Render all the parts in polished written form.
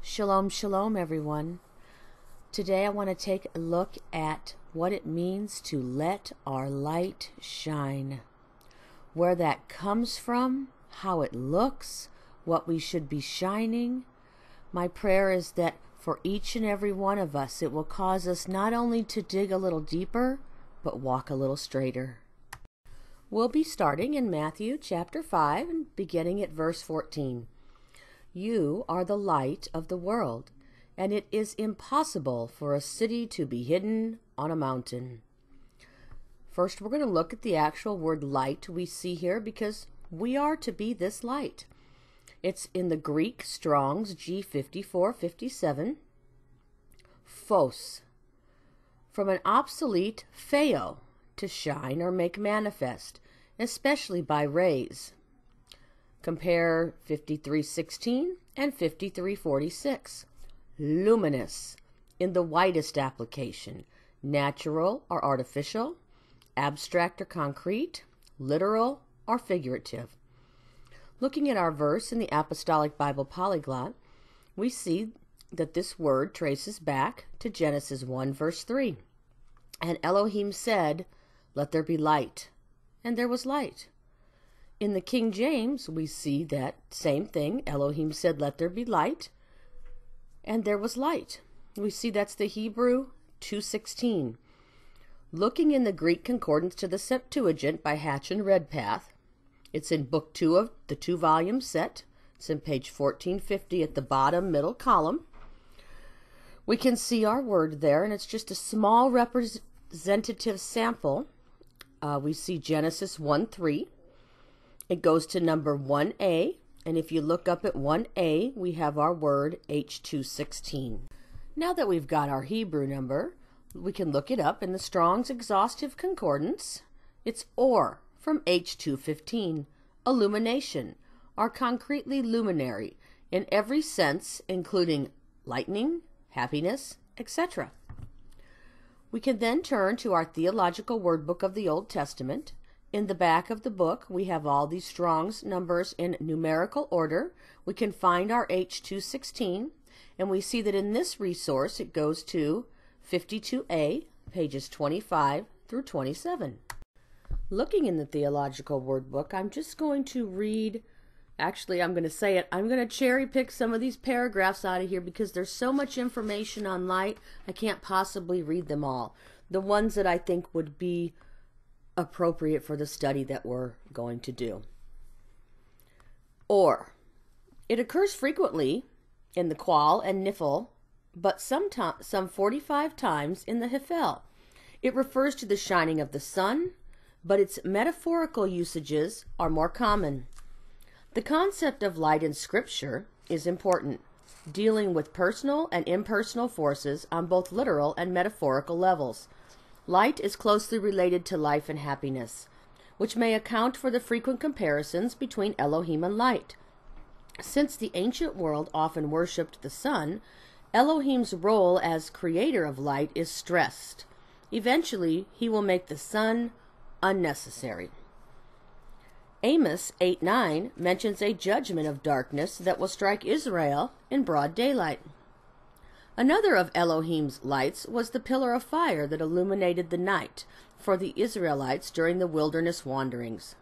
Shalom, shalom, everyone. Today I want to take a look at what it means to let our light shine. Where that comes from, how it looks, what we should be shining. My prayer is that for each and every one of us, it will cause us not only to dig a little deeper, but walk a little straighter. We'll be starting in Matthew chapter 5 and beginning at verse 14. You are the light of the world, and it is impossible for a city to be hidden on a mountain. First, we're going to look at the actual word light we see here because we are to be this light. It's in the Greek Strong's G5457. Phos, from an obsolete pheo, to shine or make manifest, especially by rays. Compare 5316 and 5346. Luminous, in the widest application, natural or artificial, abstract or concrete, literal or figurative. Looking at our verse in the Apostolic Bible Polyglot, we see that this word traces back to Genesis 1 verse 3. And Elohim said, "Let there be light," and there was light. In the King James, we see that same thing. Elohim said, "Let there be light," and there was light. We see that's the Hebrew 2:16. Looking in the Greek concordance to the Septuagint by Hatch and Redpath, it's in Book 2 of the 2-volume set. It's in page 1450 at the bottom middle column. We can see our word there, and it's just a small representative sample. We see Genesis 1:3. It goes to number 1a, and if you look up at 1a, we have our word H216. Now that we've got our Hebrew number, we can look it up in the Strong's Exhaustive Concordance. It's or from H215, illumination, or concretely luminary, in every sense, including lightning, happiness, etc. We can then turn to our Theological Word Book of the Old Testament. In the back of the book, we have all these Strong's numbers in numerical order. We can find our H216, and we see that in this resource, it goes to 52a, pages 25 through 27. Looking in the Theological Word Book, I'm just going to read, actually, I'm going to say it, I'm going to cherry pick some of these paragraphs out of here because there's so much information on light, I can't possibly read them all. The ones that I think would be appropriate for the study that we're going to do. Or, it occurs frequently in the Qual and Nifl, but some 45 times in the Hifel. It refers to the shining of the sun, but its metaphorical usages are more common. The concept of light in Scripture is important, dealing with personal and impersonal forces on both literal and metaphorical levels. Light is closely related to life and happiness, which may account for the frequent comparisons between Elohim and light. Since the ancient world often worshipped the sun, Elohim's role as creator of light is stressed. Eventually, he will make the sun unnecessary. Amos 8:9 mentions a judgment of darkness that will strike Israel in broad daylight. Another of Elohim's lights was the pillar of fire that illuminated the night for the Israelites during the wilderness wanderings.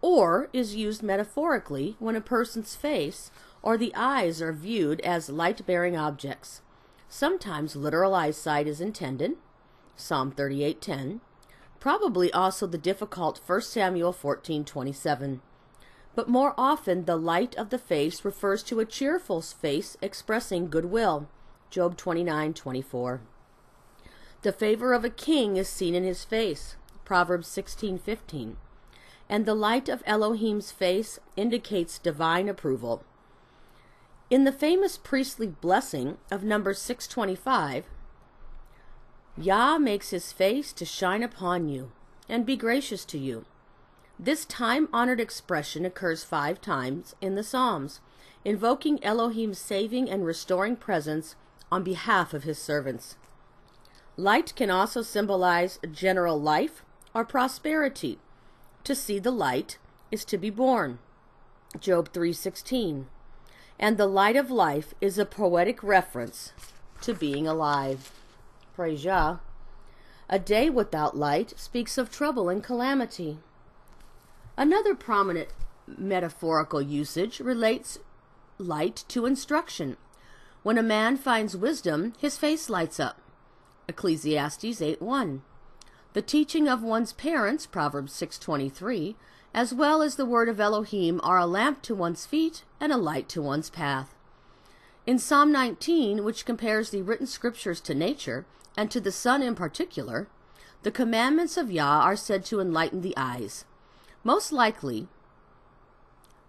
Or is used metaphorically when a person's face or the eyes are viewed as light-bearing objects. Sometimes literal eyesight is intended, Psalm 38:10, probably also the difficult 1 Samuel 14:27. But more often the light of the face refers to a cheerful face expressing goodwill, Job 29:24. The favor of a king is seen in his face, Proverbs 16:15. And the light of Elohim's face indicates divine approval. In the famous priestly blessing of number 625, Yah makes his face to shine upon you and be gracious to you. This time-honored expression occurs 5 times in the Psalms, invoking Elohim's saving and restoring presence on behalf of his servants. Light can also symbolize general life or prosperity. To see the light is to be born. Job 3:16. And the light of life is a poetic reference to being alive. Praise Yah. A day without light speaks of trouble and calamity. Another prominent metaphorical usage relates light to instruction. When a man finds wisdom, his face lights up. Ecclesiastes 8:1. The teaching of one's parents, Proverbs 6:23, as well as the word of Elohim are a lamp to one's feet and a light to one's path. In Psalm 19, which compares the written scriptures to nature, and to the sun in particular, the commandments of Yah are said to enlighten the eyes. Most likely,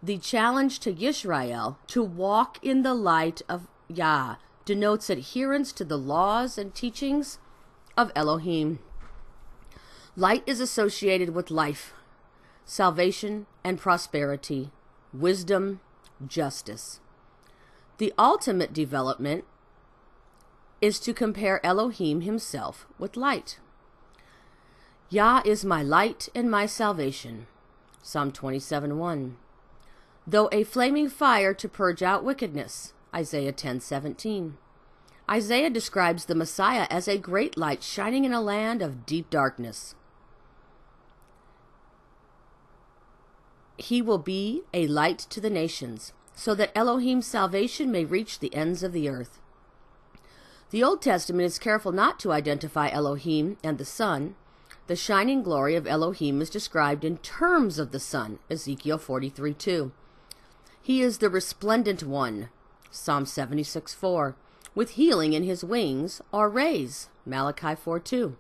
the challenge to Yisrael to walk in the light of Yah denotes adherence to the laws and teachings of Elohim. Light is associated with life, salvation and prosperity, wisdom, justice. The ultimate development is to compare Elohim himself with light. Yah is my light and my salvation. Psalm 27:1. Though a flaming fire to purge out wickedness. Isaiah 10:17. Isaiah describes the Messiah as a great light shining in a land of deep darkness. He will be a light to the nations, so that Elohim's salvation may reach the ends of the earth. The Old Testament is careful not to identify Elohim and the sun. The shining glory of Elohim is described in terms of the sun, Ezekiel 43:2. He is the resplendent one, Psalm 76:4, with healing in his wings or rays, Malachi 4:2.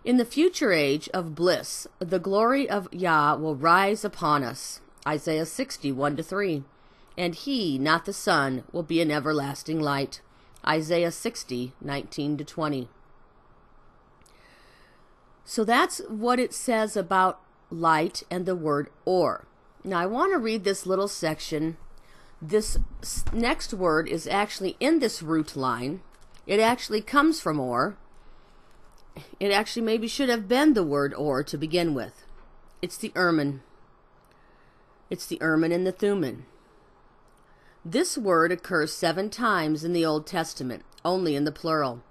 In the future age of bliss, the glory of Yah will rise upon us, Isaiah 60:1-3, and he, not the sun, will be an everlasting light, Isaiah 60:19-20. So that's what it says about light and the word or. Now I want to read this little section. This next word is actually in this root line. It actually comes from or. It actually maybe should have been the word or to begin with. It's the ermine. It's the ermine and the thummim. This word occurs 7 times in the Old Testament, only in the plural.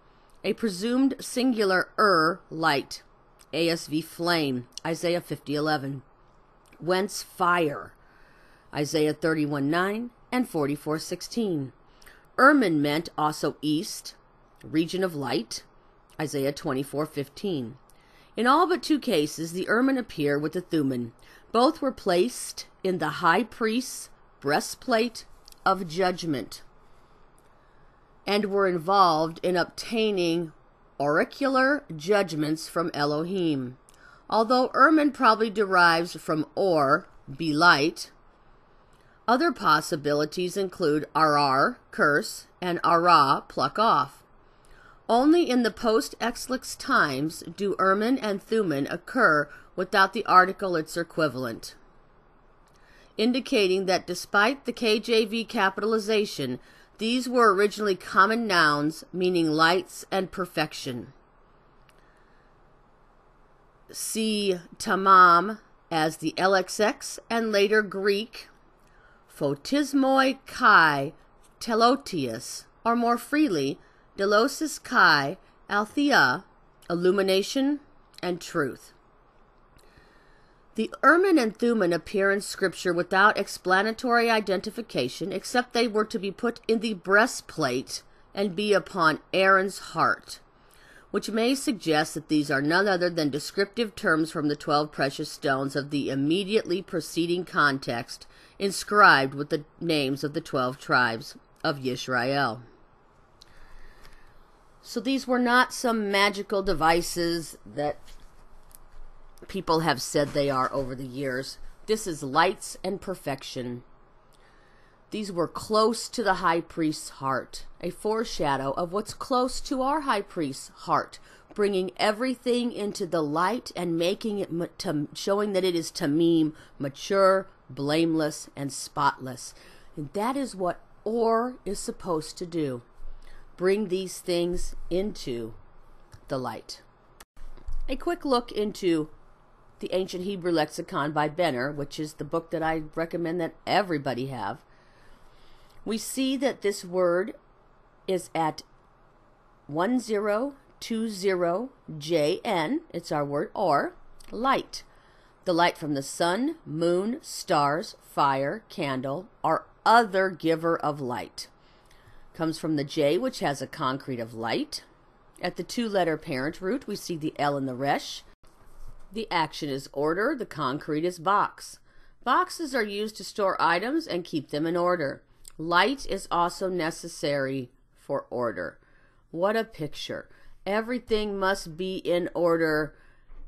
A presumed singular light, ASV flame, Isaiah 50:11. Whence fire, Isaiah 31:9 and 44:16. Ermine meant also east, region of light, Isaiah 24:15. In all but 2 cases, the ermine appear with the thummim. Both were placed in the high priest's breastplate of judgment and were involved in obtaining oracular judgments from Elohim. Although ermine probably derives from or, be light, other possibilities include arar, curse, and ara, pluck off. Only in the post-exilic times do ermine and thummim occur without the article its equivalent, indicating that despite the KJV capitalization, these were originally common nouns meaning lights and perfection. See tamam as the LXX and later Greek photismoi kai telotius, or more freely, Delosis Kai, Althea, illumination and truth. The ermine and thummim appear in Scripture without explanatory identification, except they were to be put in the breastplate and be upon Aaron's heart, which may suggest that these are none other than descriptive terms from the 12 precious stones of the immediately preceding context, inscribed with the names of the 12 tribes of Yisrael. So these were not some magical devices that people have said they are over the years. This is lights and perfection. These were close to the high priest's heart, a foreshadow of what's close to our high priest's heart, bringing everything into the light and making it, showing that it is tamim, mature, blameless, and spotless. And that is what Or is supposed to do. Bring these things into the light. A quick look into the Ancient Hebrew Lexicon by Benner, which is the book that I recommend that everybody have. We see that this word is at 1020JN. It's our word Or, light. The light from the sun, moon, stars, fire, candle, or other giver of light. Comes from the J, which has a concrete of light. At the two-letter parent root, we see the L and the Resh. The action is order, the concrete is box. Boxes are used to store items and keep them in order. Light is also necessary for order. What a picture. Everything must be in order.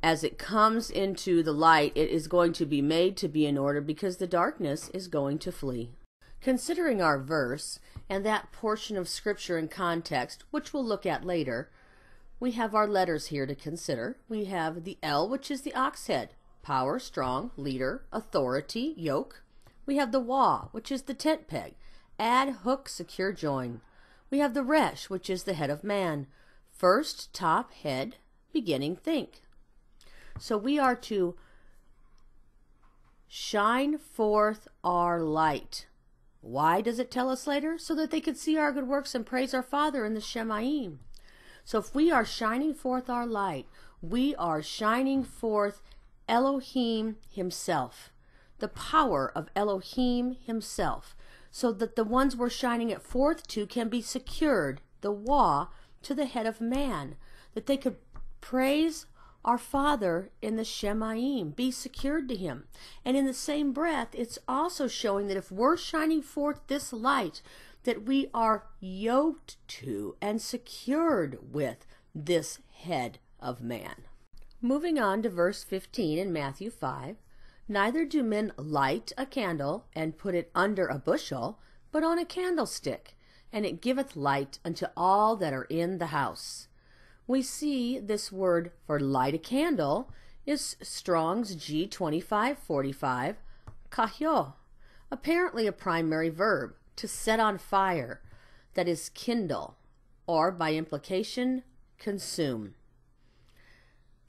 As it comes into the light, it is going to be made to be in order because the darkness is going to flee. Considering our verse and that portion of scripture in context, which we'll look at later, we have our letters here to consider. We have the L, which is the ox head, power, strong, leader, authority, yoke. We have the Wa, which is the tent peg, add, hook, secure, join. We have the Resh, which is the head of man, first, top, head, beginning, think. So we are to shine forth our light. Why does it tell us later? So that they could see our good works and praise our Father in the Shemaim. So if we are shining forth our light, we are shining forth Elohim himself, the power of Elohim himself, so that the ones we're shining it forth to can be secured, the Wa, to the head of man, that they could praise our Father in the Shemaim, be secured to him. And in the same breath, it's also showing that if we're shining forth this light, that we are yoked to and secured with this head of man. Moving on to verse 15 in Matthew 5, neither do men light a candle and put it under a bushel, but on a candlestick, and it giveth light unto all that are in the house. We see this word for light a candle is Strong's G2545, kahyo, apparently a primary verb, to set on fire, that is kindle, or by implication, consume.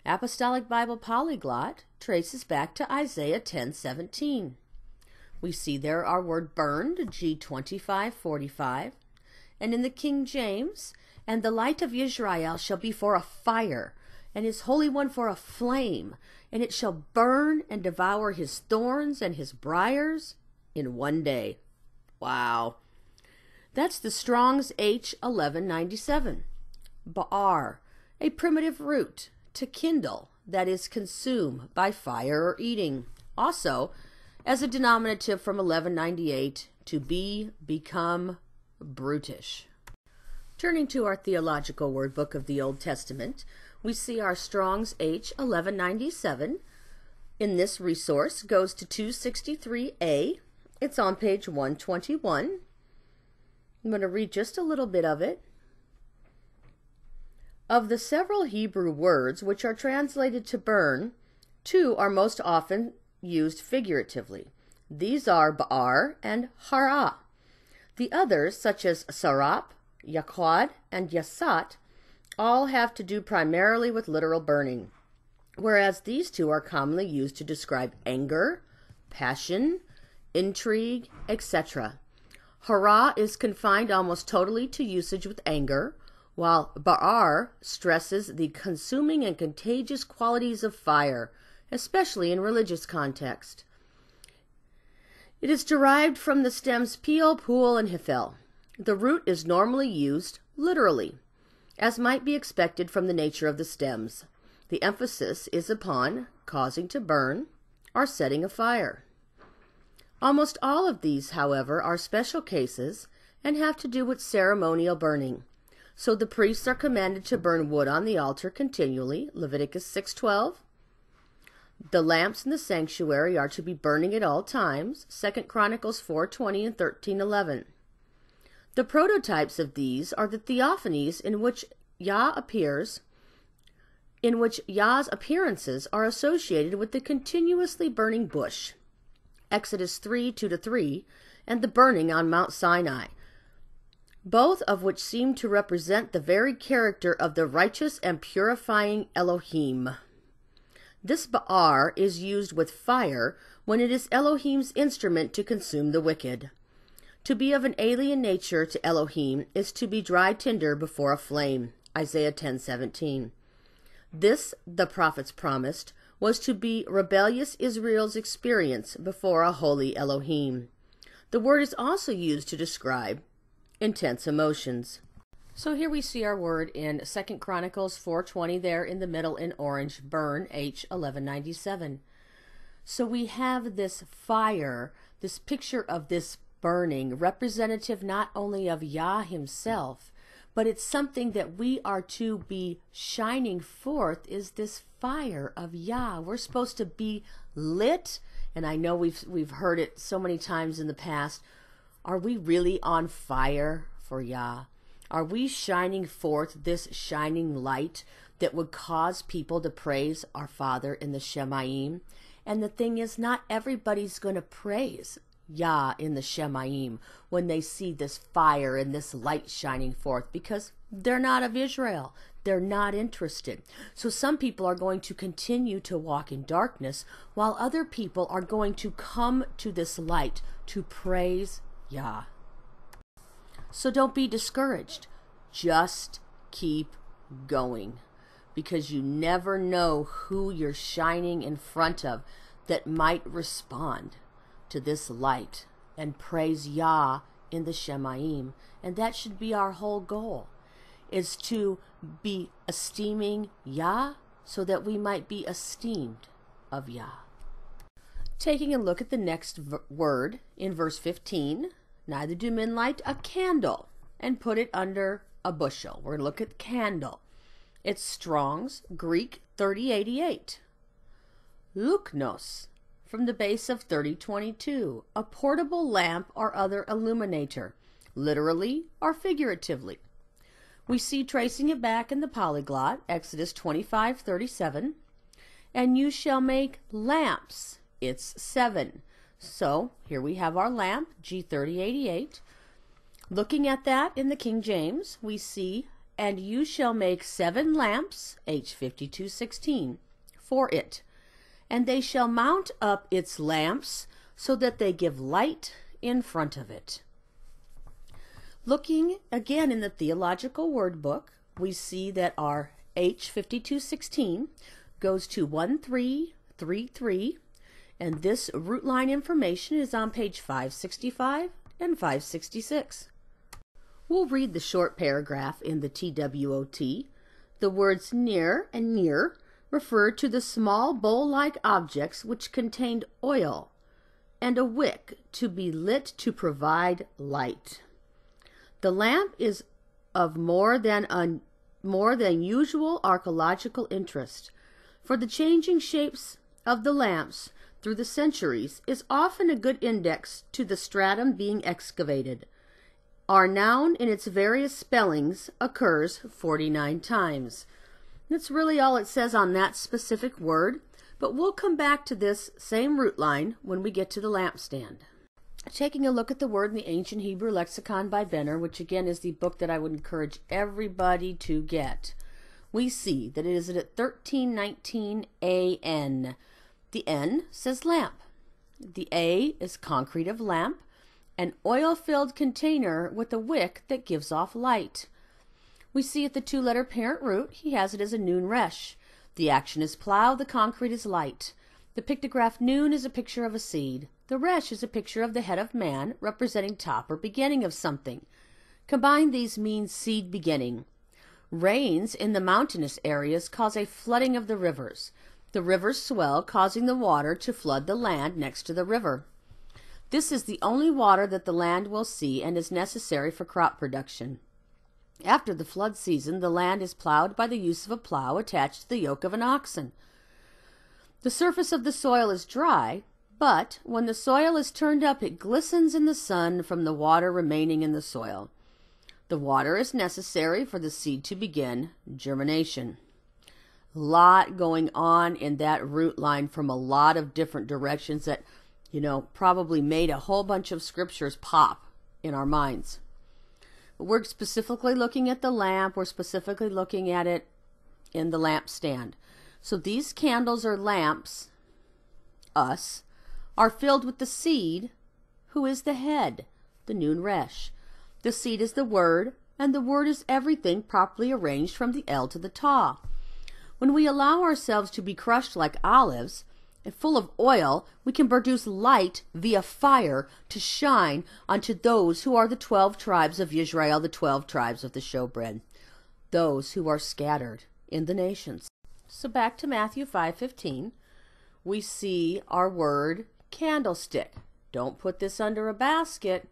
Apostolic Bible Polyglot traces back to Isaiah 10:17. We see there our word burned, G2545, and in the King James, and the light of Israel shall be for a fire, and his Holy One for a flame, and it shall burn and devour his thorns and his briars in one day. Wow. That's the Strong's H1197. Ba'ar, a primitive root, to kindle, that is consume by fire or eating. Also, as a denominative from 1198, to be, become, brutish. Turning to our theological word book of the Old Testament, we see our Strong's H1197 in this resource goes to 263a. It's on page 121. I'm going to read just a little bit of it. Of the several Hebrew words which are translated to burn, two are most often used figuratively. These are ba'ar and hara. The others, such as sarap, yaquad, and yasat, all have to do primarily with literal burning, whereas these two are commonly used to describe anger, passion, intrigue, etc. Hara is confined almost totally to usage with anger, while ba'ar stresses the consuming and contagious qualities of fire, especially in religious context. It is derived from the stems peel, pool, and hifel. The root is normally used literally, as might be expected from the nature of the stems. The emphasis is upon causing to burn or setting afire. Almost all of these, however, are special cases and have to do with ceremonial burning. So the priests are commanded to burn wood on the altar continually, Leviticus 6:12. The lamps in the sanctuary are to be burning at all times, 2 Chronicles 4:20 and 13:11. The prototypes of these are the theophanies in which Yah appears, in which Yah's appearances are associated with the continuously burning bush, Exodus 3:2-3, and the burning on Mount Sinai, both of which seem to represent the very character of the righteous and purifying Elohim. This ba'ar is used with fire when it is Elohim's instrument to consume the wicked. To be of an alien nature to Elohim is to be dry tinder before a flame, Isaiah 10:17. This, the prophets promised, was to be rebellious Israel's experience before a holy Elohim. The word is also used to describe intense emotions. So here we see our word in 2 Chronicles 4:20 there in the middle in orange, burn, H1197. So we have this fire, this picture of this burning, representative not only of Yah himself, but it's something that we are to be shining forth, is this fire of Yah. We're supposed to be lit, and I know we've heard it so many times in the past. Are we really on fire for Yah? Are we shining forth this shining light that would cause people to praise our Father in the Shemaim? And the thing is, not everybody's going to praise Yah in the Shemaim when they see this fire and this light shining forth, because they're not of Israel. They're not interested. So some people are going to continue to walk in darkness, while other people are going to come to this light to praise Yah. So don't be discouraged. Just keep going, because you never know who you're shining in front of that might respond to this light and praise Yah in the Shemaim. And that should be our whole goal, is to be esteeming Yah so that we might be esteemed of Yah. Taking a look at the next word in verse 15, neither do men light a candle and put it under a bushel. We're going to look at candle. It's Strong's Greek 3088. Luknos, from the base of 3022, a portable lamp or other illuminator, literally or figuratively. We see tracing it back in the polyglot, Exodus 25:37, and you shall make lamps. It's 7. So here we have our lamp, G3088. Looking at that in the King James, we see, and you shall make 7 lamps, H52:16, for it, and they shall mount up its lamps so that they give light in front of it. Looking again in the Theological Word Book, we see that our H52:16 goes to 1333, and this root line information is on page 565 and 566. We'll read the short paragraph in the TWOT. The words near and near refer to the small bowl-like objects which contained oil and a wick to be lit to provide light. The lamp is of more than usual archaeological interest, for the changing shapes of the lamps through the centuries is often a good index to the stratum being excavated. Our noun in its various spellings occurs 49 times. That's really all it says on that specific word, but we'll come back to this same root line when we get to the lampstand. Taking a look at the word in the Ancient Hebrew Lexicon by Benner, which again is the book that I would encourage everybody to get, we see that it is at 1319 AN. The N says lamp. The A is concrete of lamp, an oil-filled container with a wick that gives off light. We see at the 2-letter parent root, he has it as a nun resh. The action is plow, the concrete is light. The pictograph nun is a picture of a seed. The resh is a picture of the head of man, representing top or beginning of something. Combined, these mean seed beginning. Rains in the mountainous areas cause a flooding of the rivers. The rivers swell, causing the water to flood the land next to the river. This is the only water that the land will see and is necessary for crop production. After the flood season, the land is plowed by the use of a plow attached to the yoke of an oxen. The surface of the soil is dry, but when the soil is turned up, it glistens in the sun from the water remaining in the soil. The water is necessary for the seed to begin germination. A lot going on in that root line from a lot of different directions that, probably made a whole bunch of scriptures pop in our minds. But we're specifically looking at the lamp. We're specifically looking at it in the lampstand. So these candles or lamps, us, are filled with the seed, who is the head, the Nun Resh. The seed is the word, and the word is everything properly arranged from the El to the Ta. When we allow ourselves to be crushed like olives and full of oil, we can produce light via fire to shine onto those who are the 12 tribes of Israel, the 12 tribes of the showbread, those who are scattered in the nations. So back to Matthew 5:15, we see our word candlestick. Don't put this under a basket,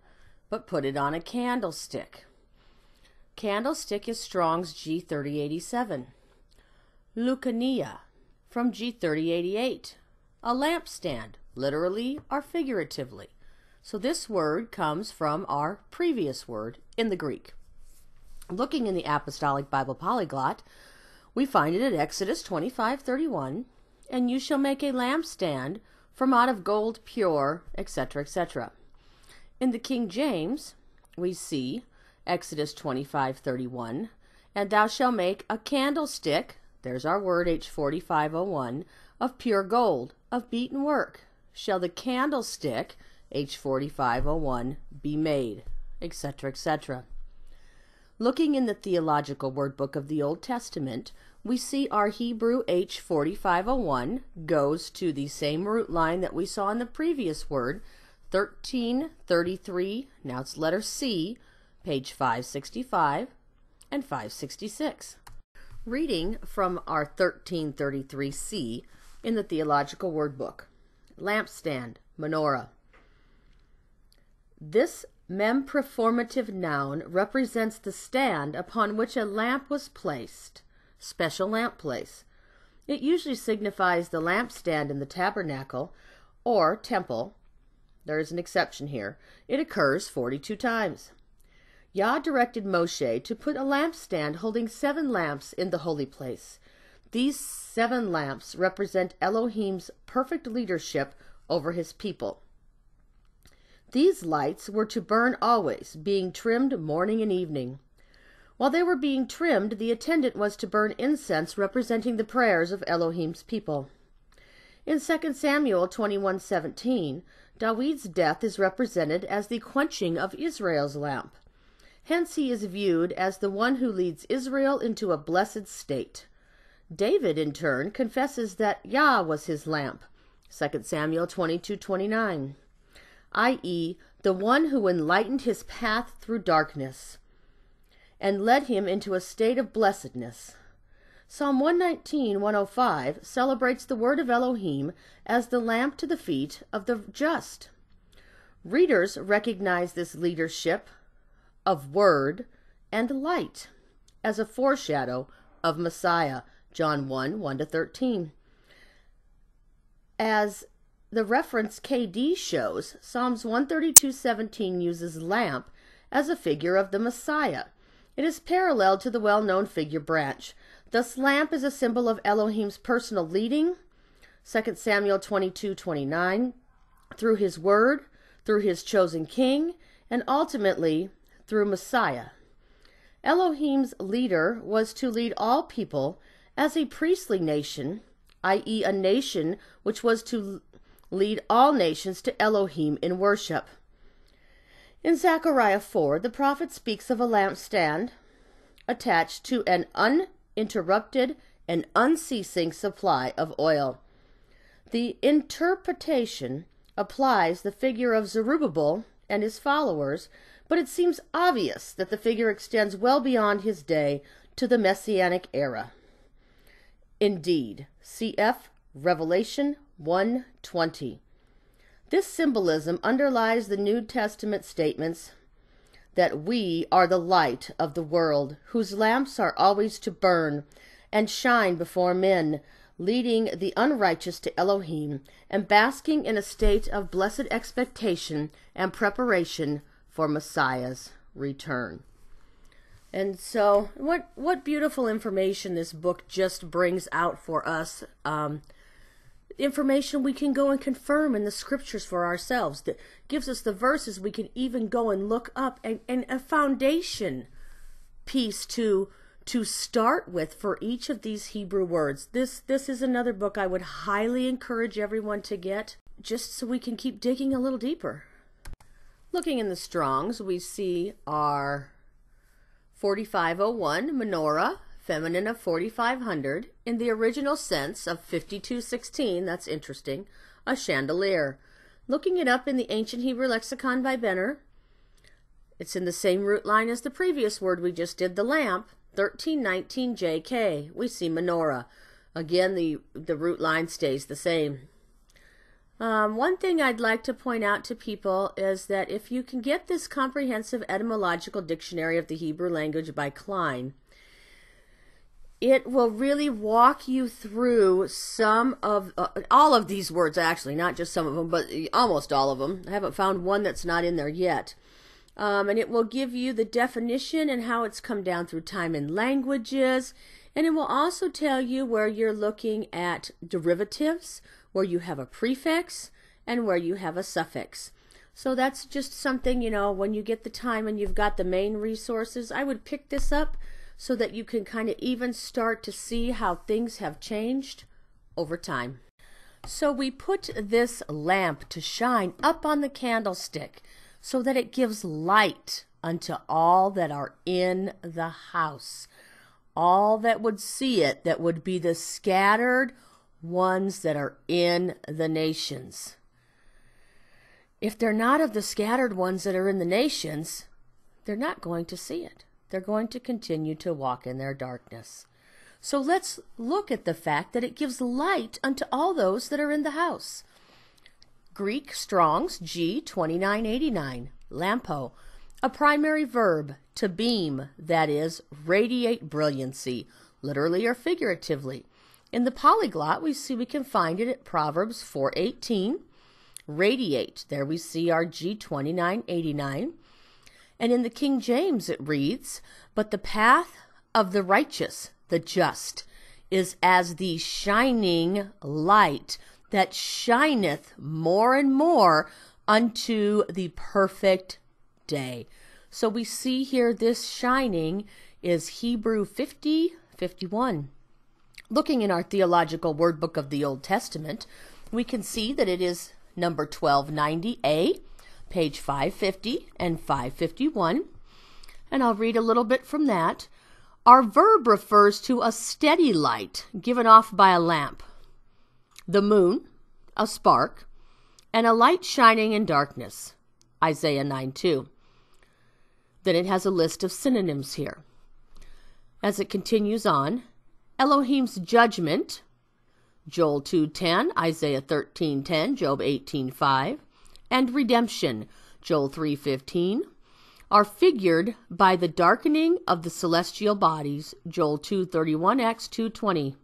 but put it on a candlestick. Candlestick is Strong's G3087. Lucania from G3088. A lampstand, literally or figuratively. So this word comes from our previous word in the Greek. Looking in the Apostolic Bible Polyglot, we find it at Exodus 25:31, and you shall make a lampstand from out of gold pure, etc., etc. In the King James, we see Exodus 25:31, and thou shalt make a candlestick, there's our word H4501, of pure gold, of beaten work. Shall the candlestick, H4501, be made, etc., etc. Looking in the Theological Word Book of the Old Testament, we see our Hebrew H4501 goes to the same root line that we saw in the previous word, 1333, now it's letter C, page 565 and 566. Reading from our 1333C in the Theological Word Book. Lampstand, menorah. This memperformative noun represents the stand upon which a lamp was placed, special lamp place. It usually signifies the lampstand in the tabernacle or temple. There is an exception here. It occurs 42 times. Yah directed Moshe to put a lampstand holding 7 lamps in the holy place. These 7 lamps represent Elohim's perfect leadership over his people. These lights were to burn always, being trimmed morning and evening. While they were being trimmed, the attendant was to burn incense representing the prayers of Elohim's people. In 2 Samuel 21:17, David's death is represented as the quenching of Israel's lamp. Hence he is viewed as the one who leads Israel into a blessed state. David, in turn, confesses that Yah was his lamp, 2 Samuel 22:29, i.e., the one who enlightened his path through darkness and led him into a state of blessedness. Psalm 119:105 celebrates the word of Elohim as the lamp to the feet of the just. Readers recognize this leadership of word and light as a foreshadow of Messiah, John 1:1-13. As the reference KD shows, Psalms 132:17 uses lamp as a figure of the Messiah. It is parallel to the well-known figure branch. Thus, lamp is a symbol of Elohim's personal leading, 2 Samuel 22:29, through his word, through his chosen king, and ultimately through Messiah. Elohim's leader was to lead all people as a priestly nation, i.e., a nation which was to lead all nations to Elohim in worship. In Zechariah 4, the prophet speaks of a lampstand attached to an uninterrupted and unceasing supply of oil. The interpretation applies the figure of Zerubbabel and his followers, but it seems obvious that the figure extends well beyond his day to the Messianic era. Indeed, cf. Revelation 1:20. This symbolism underlies the New Testament statements that we are the light of the world, whose lamps are always to burn and shine before men, leading the unrighteous to Elohim, and basking in a state of blessed expectation and preparation for Messiah's return. And so, what beautiful information this book just brings out for us. Information we can go and confirm in the scriptures for ourselves, that gives us the verses we can even go and look up, and a foundation piece to start with for each of these Hebrew words. This is another book I would highly encourage everyone to get, just so we can keep digging a little deeper. Looking in the Strongs, we see our 4501 menorah, feminine of 4500, in the original sense of 5216, that's interesting, a chandelier. Looking it up in the Ancient Hebrew Lexicon by Benner, it's in the same root line as the previous word we just did, the lamp, 1319 JK. We see menorah. Again, the root line stays the same. One thing I'd like to point out to people is that if you can get this comprehensive etymological dictionary of the Hebrew language by Klein, it will really walk you through some of, all of these words actually, not just some of them, but almost all of them. I haven't found one that's not in there yet. And it will give you the definition and how it's come down through time and languages. And it will also tell you where you're looking at derivatives, where you have a prefix, and where you have a suffix. So that's just something, when you get the time and you've got the main resources, I would pick this up so that you can kind of even start to see how things have changed over time. So we put this lamp to shine up on the candlestick so that it gives light unto all that are in the house. All that would see it, that would be the scattered ones that are in the nations. If they're not of the scattered ones that are in the nations, they're not going to see it. They're going to continue to walk in their darkness. So let's look at the fact that it gives light unto all those that are in the house. Greek Strong's G2989, lampo, a primary verb, to beam, that is, radiate brilliancy, literally or figuratively. In the polyglot, we can find it at Proverbs 4:18, radiate, there we see our G2989. And in the King James it reads, but the path of the righteous, the just, is as the shining light that shineth more and more unto the perfect day. So we see here this shining is Hebrew 50:51. Looking in our theological word book of the Old Testament, we can see that it is number 1290A, page 550 and 551. And I'll read a little bit from that. Our verb refers to a steady light given off by a lamp, the moon, a spark, and a light shining in darkness, Isaiah 9:2. Then it has a list of synonyms here. As it continues on, Elohim's judgment, Joel 2:10, Isaiah 13:10, Job 18:5, and redemption, Joel 3:15, are figured by the darkening of the celestial bodies, Joel 2:31, Acts 2:20.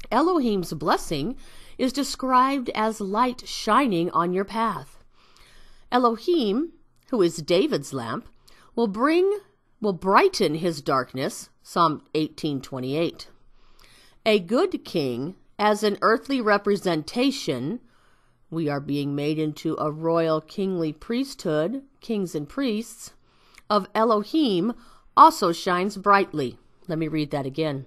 Elohim's blessing is described as light shining on your path. Elohim, who is David's lamp, will brighten his darkness, Psalm 18:28. A good king, as an earthly representation, we are being made into a royal kingly priesthood, kings and priests, of Elohim, also shines brightly. Let me read that again.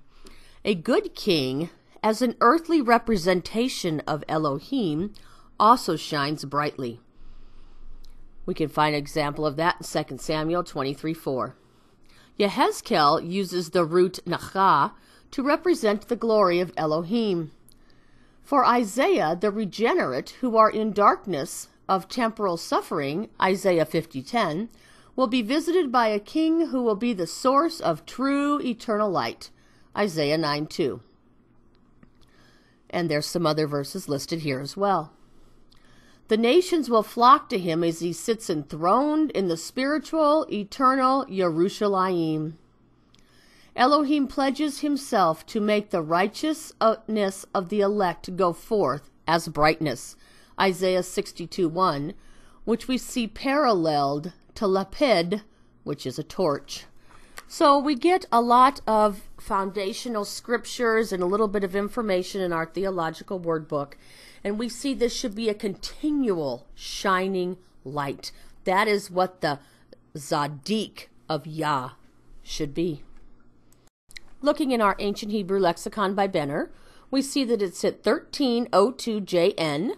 A good king, as an earthly representation of Elohim, also shines brightly. We can find an example of that in 2 Samuel 23:4. Yehezkel uses the root nachah to represent the glory of Elohim. For Isaiah, the regenerate who are in darkness of temporal suffering, Isaiah 50:10, will be visited by a king who will be the source of true eternal light, Isaiah 9:2. And there's some other verses listed here as well. The nations will flock to him as he sits enthroned in the spiritual, eternal Yerushalayim. Elohim pledges himself to make the righteousness of the elect go forth as brightness, Isaiah 62:1, which we see paralleled to lapid, which is a torch. So we get a lot of foundational scriptures and a little bit of information in our theological word book, and we see this should be a continual shining light. That is what the Zadik of Yah should be. Looking in our Ancient Hebrew Lexicon by Benner, we see that it's at 1302 JN.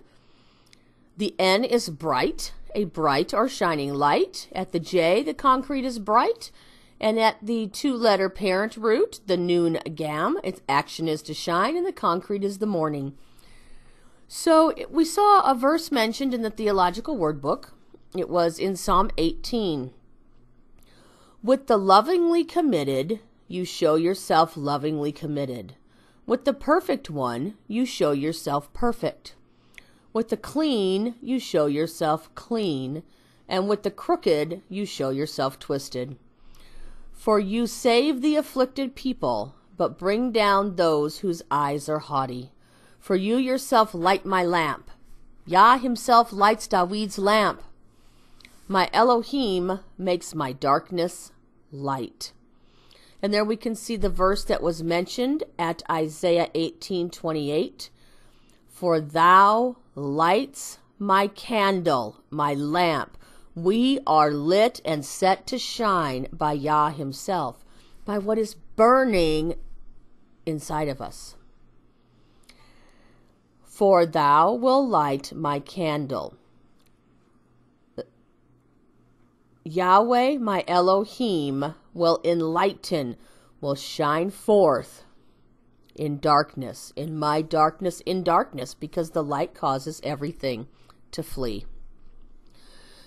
The N is bright, a bright or shining light. At the J, the concrete is bright. And at the two-letter parent root, the noon gam, its action is to shine, and the concrete is the morning. So we saw a verse mentioned in the Theological Word Book. It was in Psalm 18. With the lovingly committed, you show yourself lovingly committed. With the perfect one, you show yourself perfect. With the clean, you show yourself clean. And with the crooked, you show yourself twisted. For you save the afflicted people, but bring down those whose eyes are haughty. For you yourself light my lamp. Yah himself lights David's lamp. My Elohim makes my darkness light. And there we can see the verse that was mentioned at Isaiah 18:28. For thou lights my candle, my lamp. We are lit and set to shine by Yah himself, by what is burning inside of us. For thou will light my candle. Yahweh, my Elohim, will enlighten, will shine forth in darkness, in my darkness, in darkness, because the light causes everything to flee.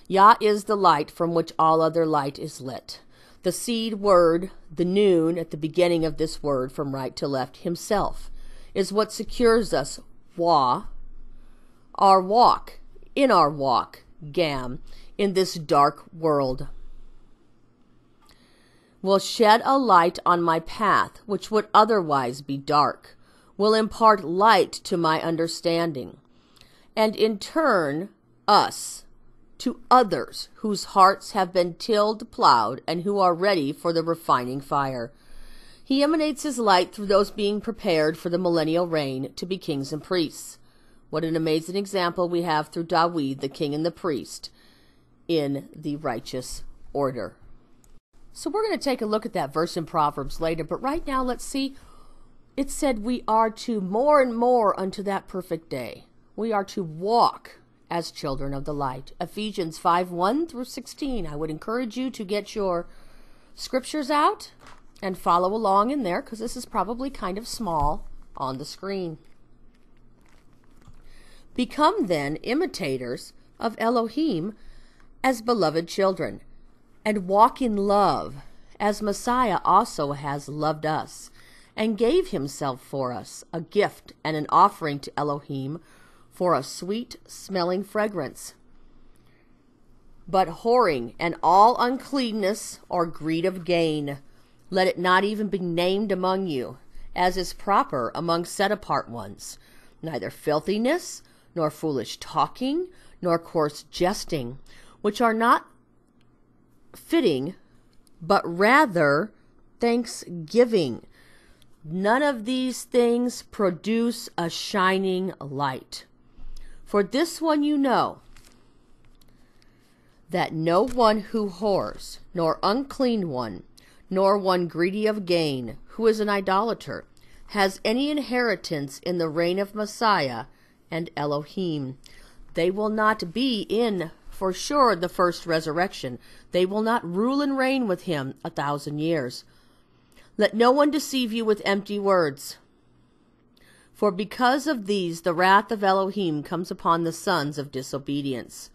Yah is the light from which all other light is lit. The seed word, the noon at the beginning of this word from right to left, himself, is what secures us, Wah, our walk, Gam, in this dark world. Will shed a light on my path, which would otherwise be dark, will impart light to my understanding, and in turn, us, to others whose hearts have been tilled, plowed, and who are ready for the refining fire. He emanates his light through those being prepared for the millennial reign to be kings and priests. What an amazing example we have through David, the king and the priest, in the righteous order. So we're going to take a look at that verse in Proverbs later, but right now let's see. It said we are to more and more unto that perfect day. We are to walk as children of the light. Ephesians 5:1 through 16. I would encourage you to get your scriptures out and follow along in there, because this is probably kind of small on the screen. Become then imitators of Elohim as beloved children, and walk in love, as Messiah also has loved us, and gave himself for us, a gift and an offering to Elohim, for a sweet-smelling fragrance. But whoring and all uncleanness or greed of gain, let it not even be named among you, as is proper among set-apart ones, neither filthiness, nor foolish talking, nor coarse jesting, which are not fitting, but rather thanksgiving. None of these things produce a shining light. For this one you know, that no one who whores, nor unclean one, nor one greedy of gain, who is an idolater, has any inheritance in the reign of Messiah and Elohim. They will not be in, for sure, the first resurrection. They will not rule and reign with him 1,000 years. Let no one deceive you with empty words. For because of these the wrath of Elohim comes upon the sons of disobedience.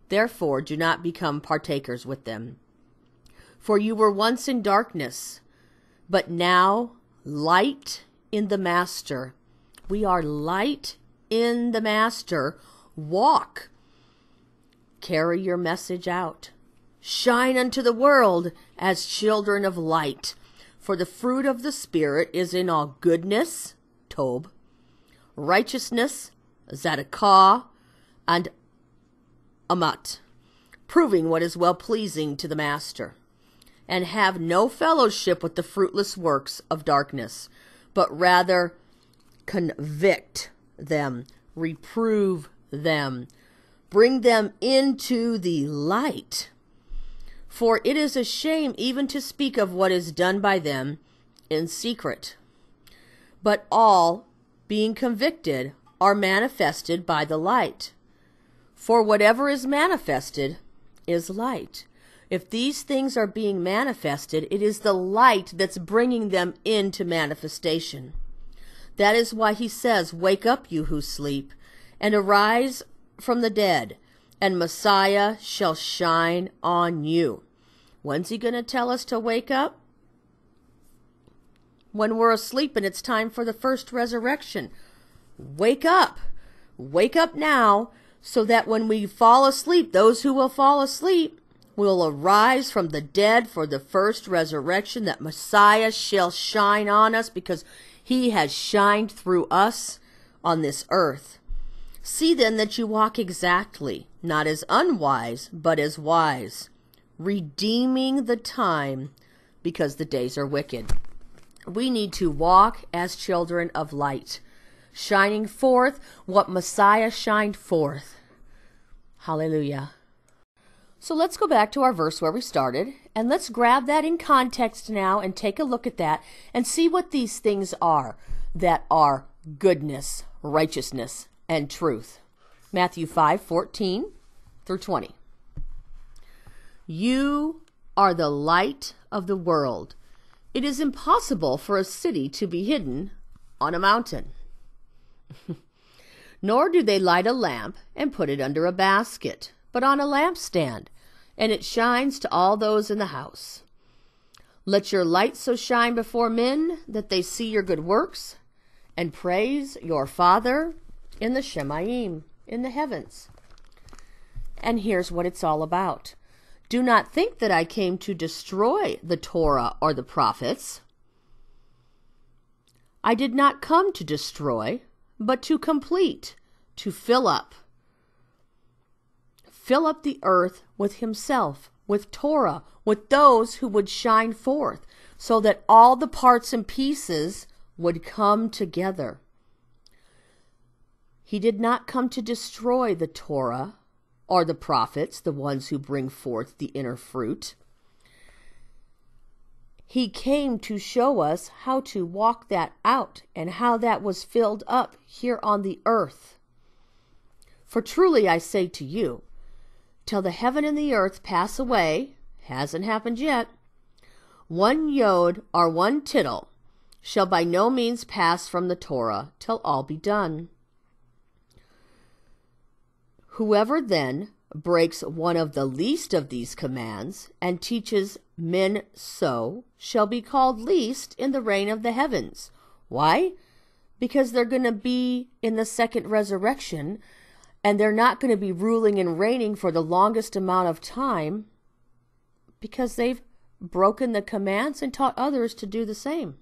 Therefore do not become partakers with them. For you were once in darkness, but now light in the Master. We are light in the Master. Walk. Carry your message out. Shine unto the world as children of light. For the fruit of the Spirit is in all goodness, Tob, righteousness, Zadakah, and Amat, proving what is well-pleasing to the Master. And have no fellowship with the fruitless works of darkness, but rather convict them, reprove them, bring them into the light. For it is a shame even to speak of what is done by them in secret. But all, being convicted, are manifested by the light. For whatever is manifested is light. If these things are being manifested, it is the light that's bringing them into manifestation. That is why he says, "Wake up, you who sleep, and arise from the dead, and Messiah shall shine on you." When's he going to tell us to wake up? When we're asleep and it's time for the first resurrection. Wake up. Wake up now, so that when we fall asleep, those who will fall asleep will arise from the dead for the first resurrection, that Messiah shall shine on us, because he has shined through us on this earth. See then that you walk exactly, not as unwise, but as wise, redeeming the time, because the days are wicked. We need to walk as children of light, shining forth what Messiah shined forth. Hallelujah. So let's go back to our verse where we started, and let's grab that in context now and take a look at that and see what these things are that are goodness, righteousness, and truth. Matthew 5:14 through 20. You are the light of the world. It is impossible for a city to be hidden on a mountain. Nor do they light a lamp and put it under a basket, but on a lampstand, and it shines to all those in the house. Let your light so shine before men that they see your good works and praise your Father in the Shemayim, in the heavens. And here's what it's all about. Do not think that I came to destroy the Torah or the prophets. I did not come to destroy, but to complete, to fill up. Fill up the earth with himself, with Torah, with those who would shine forth, so that all the parts and pieces would come together. He did not come to destroy the Torah or the prophets, the ones who bring forth the inner fruit. He came to show us how to walk that out and how that was filled up here on the earth. For truly I say to you, till the heaven and the earth pass away, hasn't happened yet, one yod or one tittle shall by no means pass from the Torah till all be done. Whoever then breaks one of the least of these commands and teaches men so shall be called least in the reign of the heavens. Why? Because they're going to be in the second resurrection, and they're not going to be ruling and reigning for the longest amount of time, because they've broken the commands and taught others to do the same.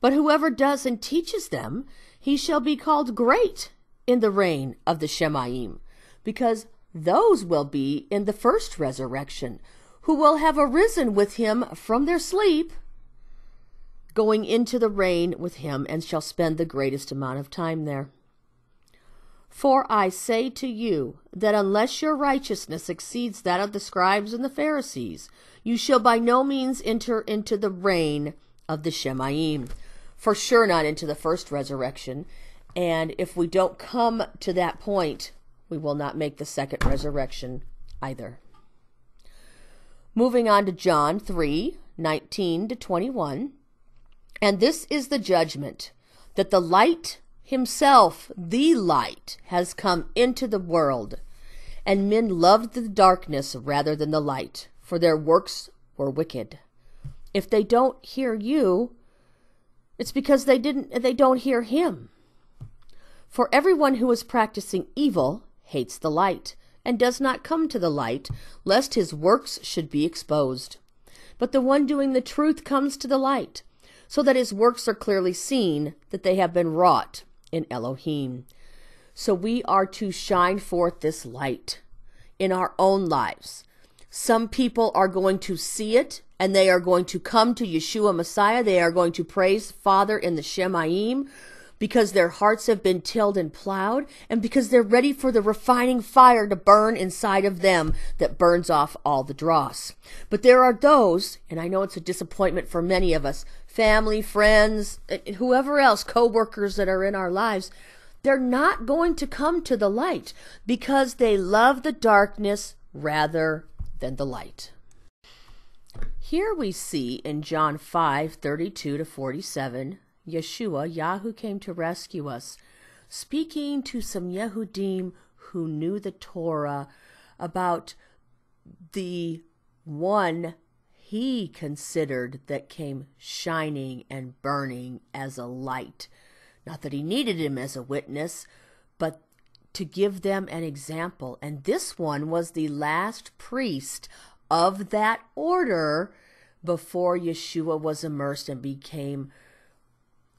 But whoever does and teaches them, he shall be called great in the reign of the Shemayim, because those will be in the first resurrection, who will have arisen with him from their sleep, going into the reign with him, and shall spend the greatest amount of time there. For I say to you that unless your righteousness exceeds that of the scribes and the Pharisees, you shall by no means enter into the reign of the Shemayim. For sure not into the first resurrection. And if we don't come to that point, we will not make the second resurrection either. Moving on to John 3:19 to 21. And this is the judgment, that the light himself, the light, has come into the world, and men loved the darkness rather than the light, for their works were wicked. If they don't hear you, it's because they don't hear him. For everyone who is practicing evil hates the light, and does not come to the light, lest his works should be exposed. but the one doing the truth comes to the light, so that his works are clearly seen, that they have been wrought in Elohim. So we are to shine forth this light in our own lives. Some people are going to see it, and they are going to come to Yeshua Messiah. They are going to praise Father in the Shemayim, because their hearts have been tilled and plowed, and because they're ready for the refining fire to burn inside of them that burns off all the dross. But there are those, and I know it's a disappointment for many of us, family, friends, whoever else, co-workers that are in our lives, they're not going to come to the light because they love the darkness rather than the light. Here we see in John 5:32-47, Yeshua, Yah who came to rescue us, speaking to some Yehudim who knew the Torah about the one he considered that came shining and burning as a light. Not that he needed him as a witness, but to give them an example. And this one was the last priest of that order before Yeshua was immersed and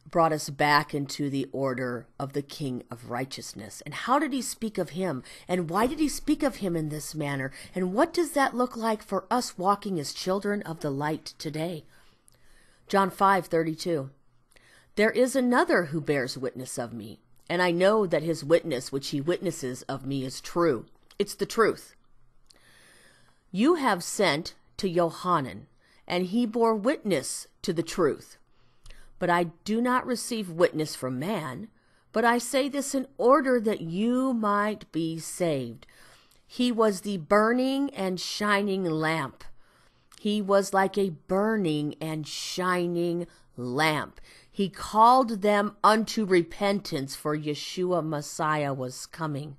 brought us back into the order of the King of Righteousness. And how did he speak of him? And why did he speak of him in this manner? And what does that look like for us walking as children of the light today? John 5:32. There is another who bears witness of me, and I know that his witness which he witnesses of me is true. It's the truth. You have sent to Yohanan, and he bore witness to the truth. But I do not receive witness from man, but I say this in order that you might be saved. He was the burning and shining lamp. He was like a burning and shining lamp. He called them unto repentance, for Yeshua Messiah was coming.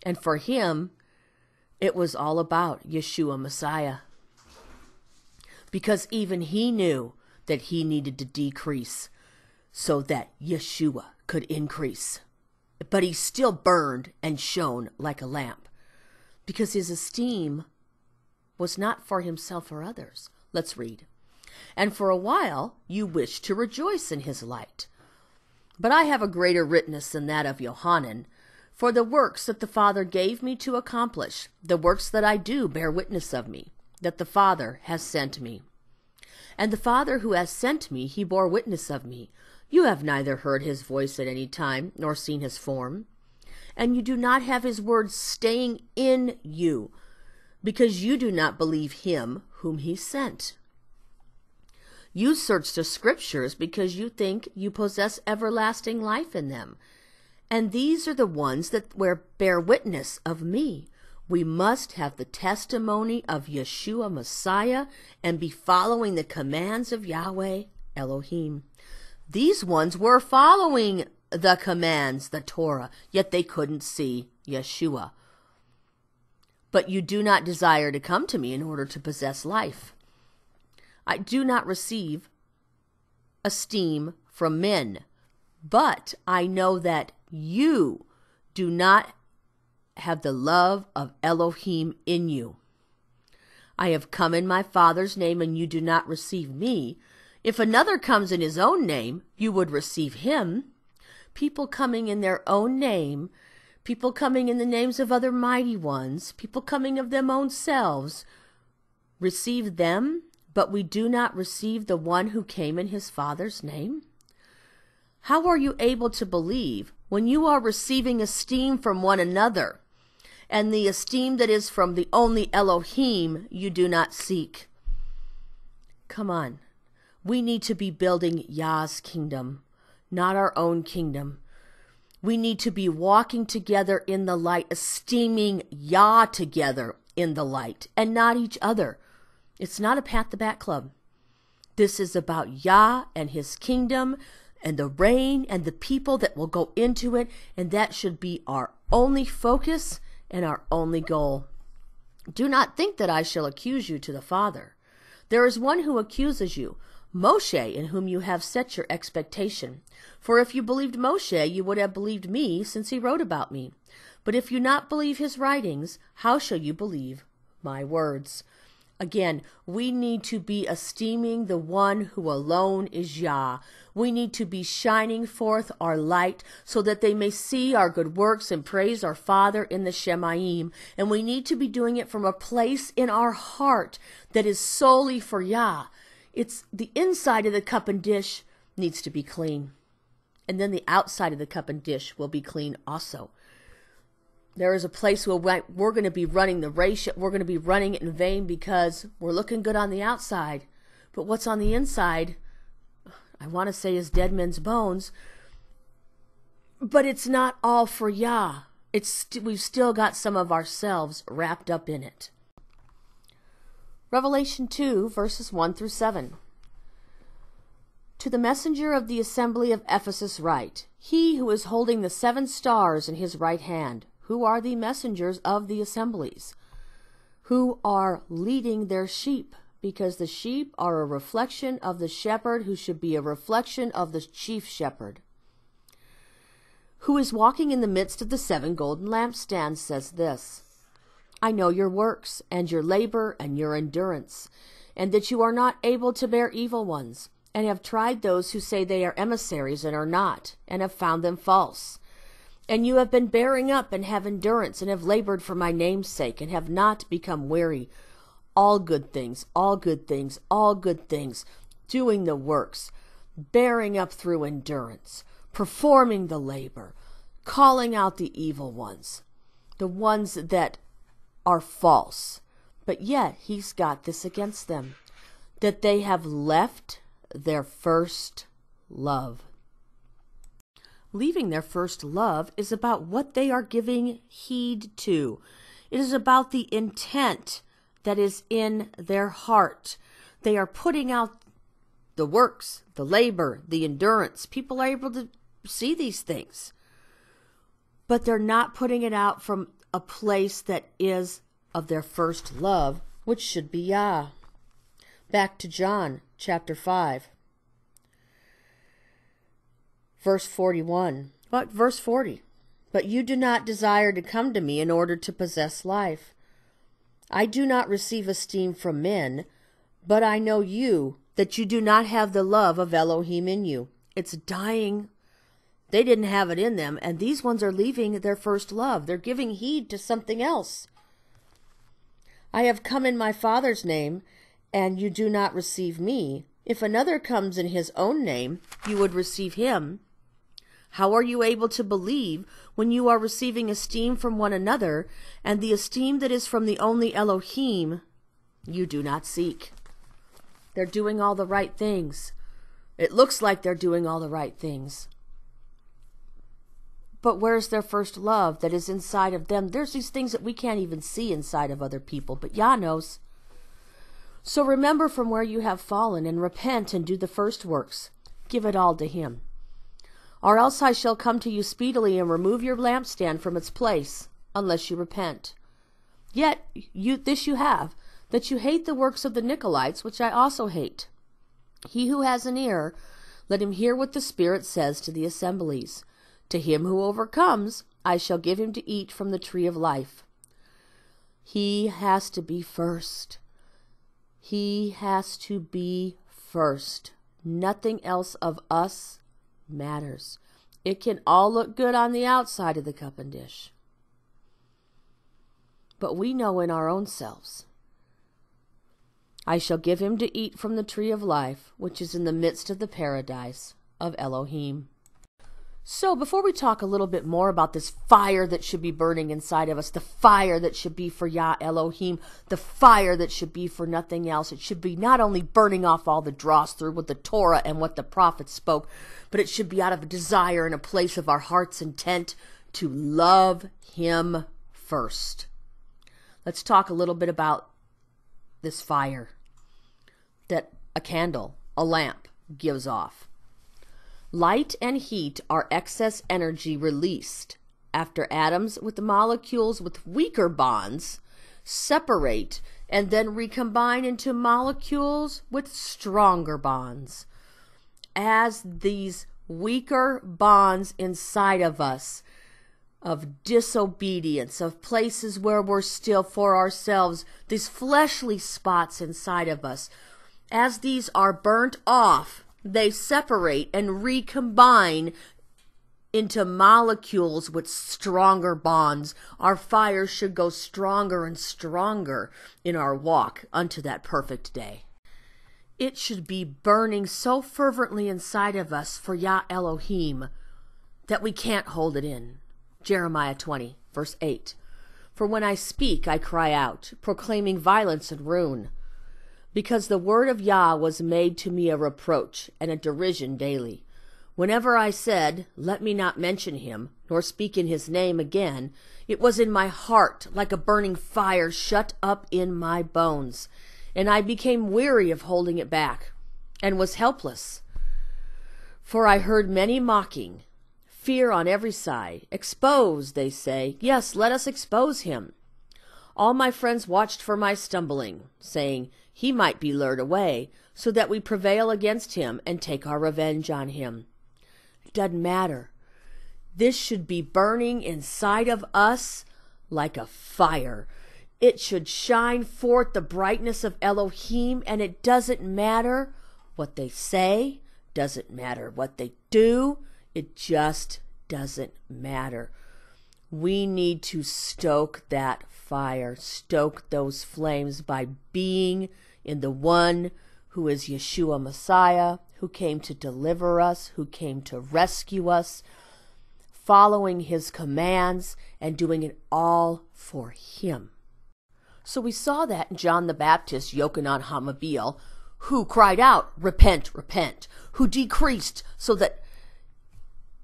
And for him, it was all about Yeshua Messiah. Because even he knew that he needed to decrease so that Yeshua could increase. But he still burned and shone like a lamp, because his esteem was not for himself or others. Let's read. And for a while you wished to rejoice in his light. But I have a greater witness than that of Yohanan, for the works that the Father gave me to accomplish, the works that I do bear witness of me, that the Father has sent me. And the Father who has sent me, he bore witness of me. You have neither heard his voice at any time, nor seen his form. And you do not have his words staying in you, because you do not believe him whom he sent. You search the scriptures because you think you possess everlasting life in them. And these are the ones that bear witness of me. We must have the testimony of Yeshua Messiah and be following the commands of Yahweh Elohim. These ones were following the commands, the Torah, yet they couldn't see Yeshua. But you do not desire to come to me in order to possess life. I do not receive esteem from men, but I know that you do not have the love of Elohim in you. I have come in my Father's name, and you do not receive me. If another comes in his own name, you would receive him. People coming in their own name, people coming in the names of other mighty ones, people coming of them own selves, receive them, but we do not receive the one who came in his Father's name? How are you able to believe when you are receiving esteem from one another, and the esteem that is from the only Elohim you do not seek? Come on. We need to be building Yah's kingdom, not our own kingdom. We need to be walking together in the light, esteeming Yah together in the light, and not each other. It's not a Pat the Bat Club. This is about Yah and his kingdom and the reign and the people that will go into it, and that should be our only focus and our only goal. Do not think that I shall accuse you to the Father. There is one who accuses you, Moshe, in whom you have set your expectation. For if you believed Moshe, you would have believed me, since he wrote about me. But if you not believe his writings, how shall you believe my words? Again, we need to be esteeming the one who alone is Yah. We need to be shining forth our light so that they may see our good works and praise our Father in the Shemayim. And we need to be doing it from a place in our heart that is solely for Yah. It's the inside of the cup and dish needs to be clean. And then the outside of the cup and dish will be clean also. There is a place where we're going to be running the race, we're going to be running it in vain because we're looking good on the outside. But what's on the inside, I want to say, is dead men's bones. But it's not all for Yah. We've still got some of ourselves wrapped up in it. Revelation 2, verses 1 through 7. To the messenger of the assembly of Ephesus write, He who is holding the 7 stars in his right hand, who are the messengers of the assemblies, who are leading their sheep, because the sheep are a reflection of the shepherd, who should be a reflection of the chief shepherd, who is walking in the midst of the 7 golden lampstands, says this, I know your works, and your labor, and your endurance, and that you are not able to bear evil ones, and have tried those who say they are emissaries and are not, and have found them false. And you have been bearing up and have endurance and have labored for my name's sake and have not become weary. All good things, all good things, all good things, doing the works, bearing up through endurance, performing the labor, calling out the evil ones, the ones that are false. But yet he's got this against them, that they have left their first love. Leaving their first love is about what they are giving heed to. It is about the intent that is in their heart. They are putting out the works, the labor, the endurance. People are able to see these things. But they're not putting it out from a place that is of their first love, which should be Yah. Back to John chapter 5. Verse 41. But verse 40. But you do not desire to come to me in order to possess life. I do not receive esteem from men, but I know you, that you do not have the love of Elohim in you. It's dying. They didn't have it in them, and these ones are leaving their first love. They're giving heed to something else. I have come in my Father's name, and you do not receive me. If another comes in his own name, you would receive him. How are you able to believe when you are receiving esteem from one another, and the esteem that is from the only Elohim you do not seek? They're doing all the right things. It looks like they're doing all the right things. But where's their first love that is inside of them? There's these things that we can't even see inside of other people, but Yah knows. So remember from where you have fallen, and repent and do the first works. Give it all to him. Or else I shall come to you speedily and remove your lampstand from its place, unless you repent. Yet this you have, that you hate the works of the Nicolaitans, which I also hate. He who has an ear, let him hear what the Spirit says to the assemblies. To him who overcomes, I shall give him to eat from the tree of life. He has to be first. He has to be first. Nothing else of us matters. It can all look good on the outside of the cup and dish. But we know in our own selves, I shall give him to eat from the tree of life, which is in the midst of the paradise of Elohim. So before we talk a little bit more about this fire that should be burning inside of us, the fire that should be for Yah Elohim, the fire that should be for nothing else, it should be not only burning off all the dross through what the Torah and what the prophets spoke, but it should be out of a desire and a place of our heart's intent to love him first. Let's talk a little bit about this fire that a candle, a lamp, gives off. Light and heat are excess energy released after atoms with the molecules with weaker bonds separate and then recombine into molecules with stronger bonds. As these weaker bonds inside of us of disobedience, of places where we're still for ourselves, these fleshly spots inside of us. As these are burnt off, they separate and recombine into molecules with stronger bonds. Our fire should go stronger and stronger in our walk unto that perfect day. It should be burning so fervently inside of us for Yah Elohim that we can't hold it in. Jeremiah 20, verse 8. For when I speak, I cry out, proclaiming violence and ruin, because the word of Yah was made to me a reproach and a derision daily. Whenever I said, let me not mention him, nor speak in his name again, it was in my heart like a burning fire shut up in my bones, and I became weary of holding it back, and was helpless. For I heard many mocking, fear on every side. Expose, they say. Yes, let us expose him. All my friends watched for my stumbling, saying, he might be lured away, so that we prevail against him and take our revenge on him. It doesn't matter. This should be burning inside of us like a fire. It should shine forth the brightness of Elohim, and it doesn't matter what they say, doesn't matter what they do, it just doesn't matter. We need to stoke that fire, stoke those flames by being in the one who is Yeshua Messiah, who came to deliver us, who came to rescue us, following his commands and doing it all for him. So we saw that in John the Baptist, Yochanan HaMabil, who cried out, repent, repent, who decreased so that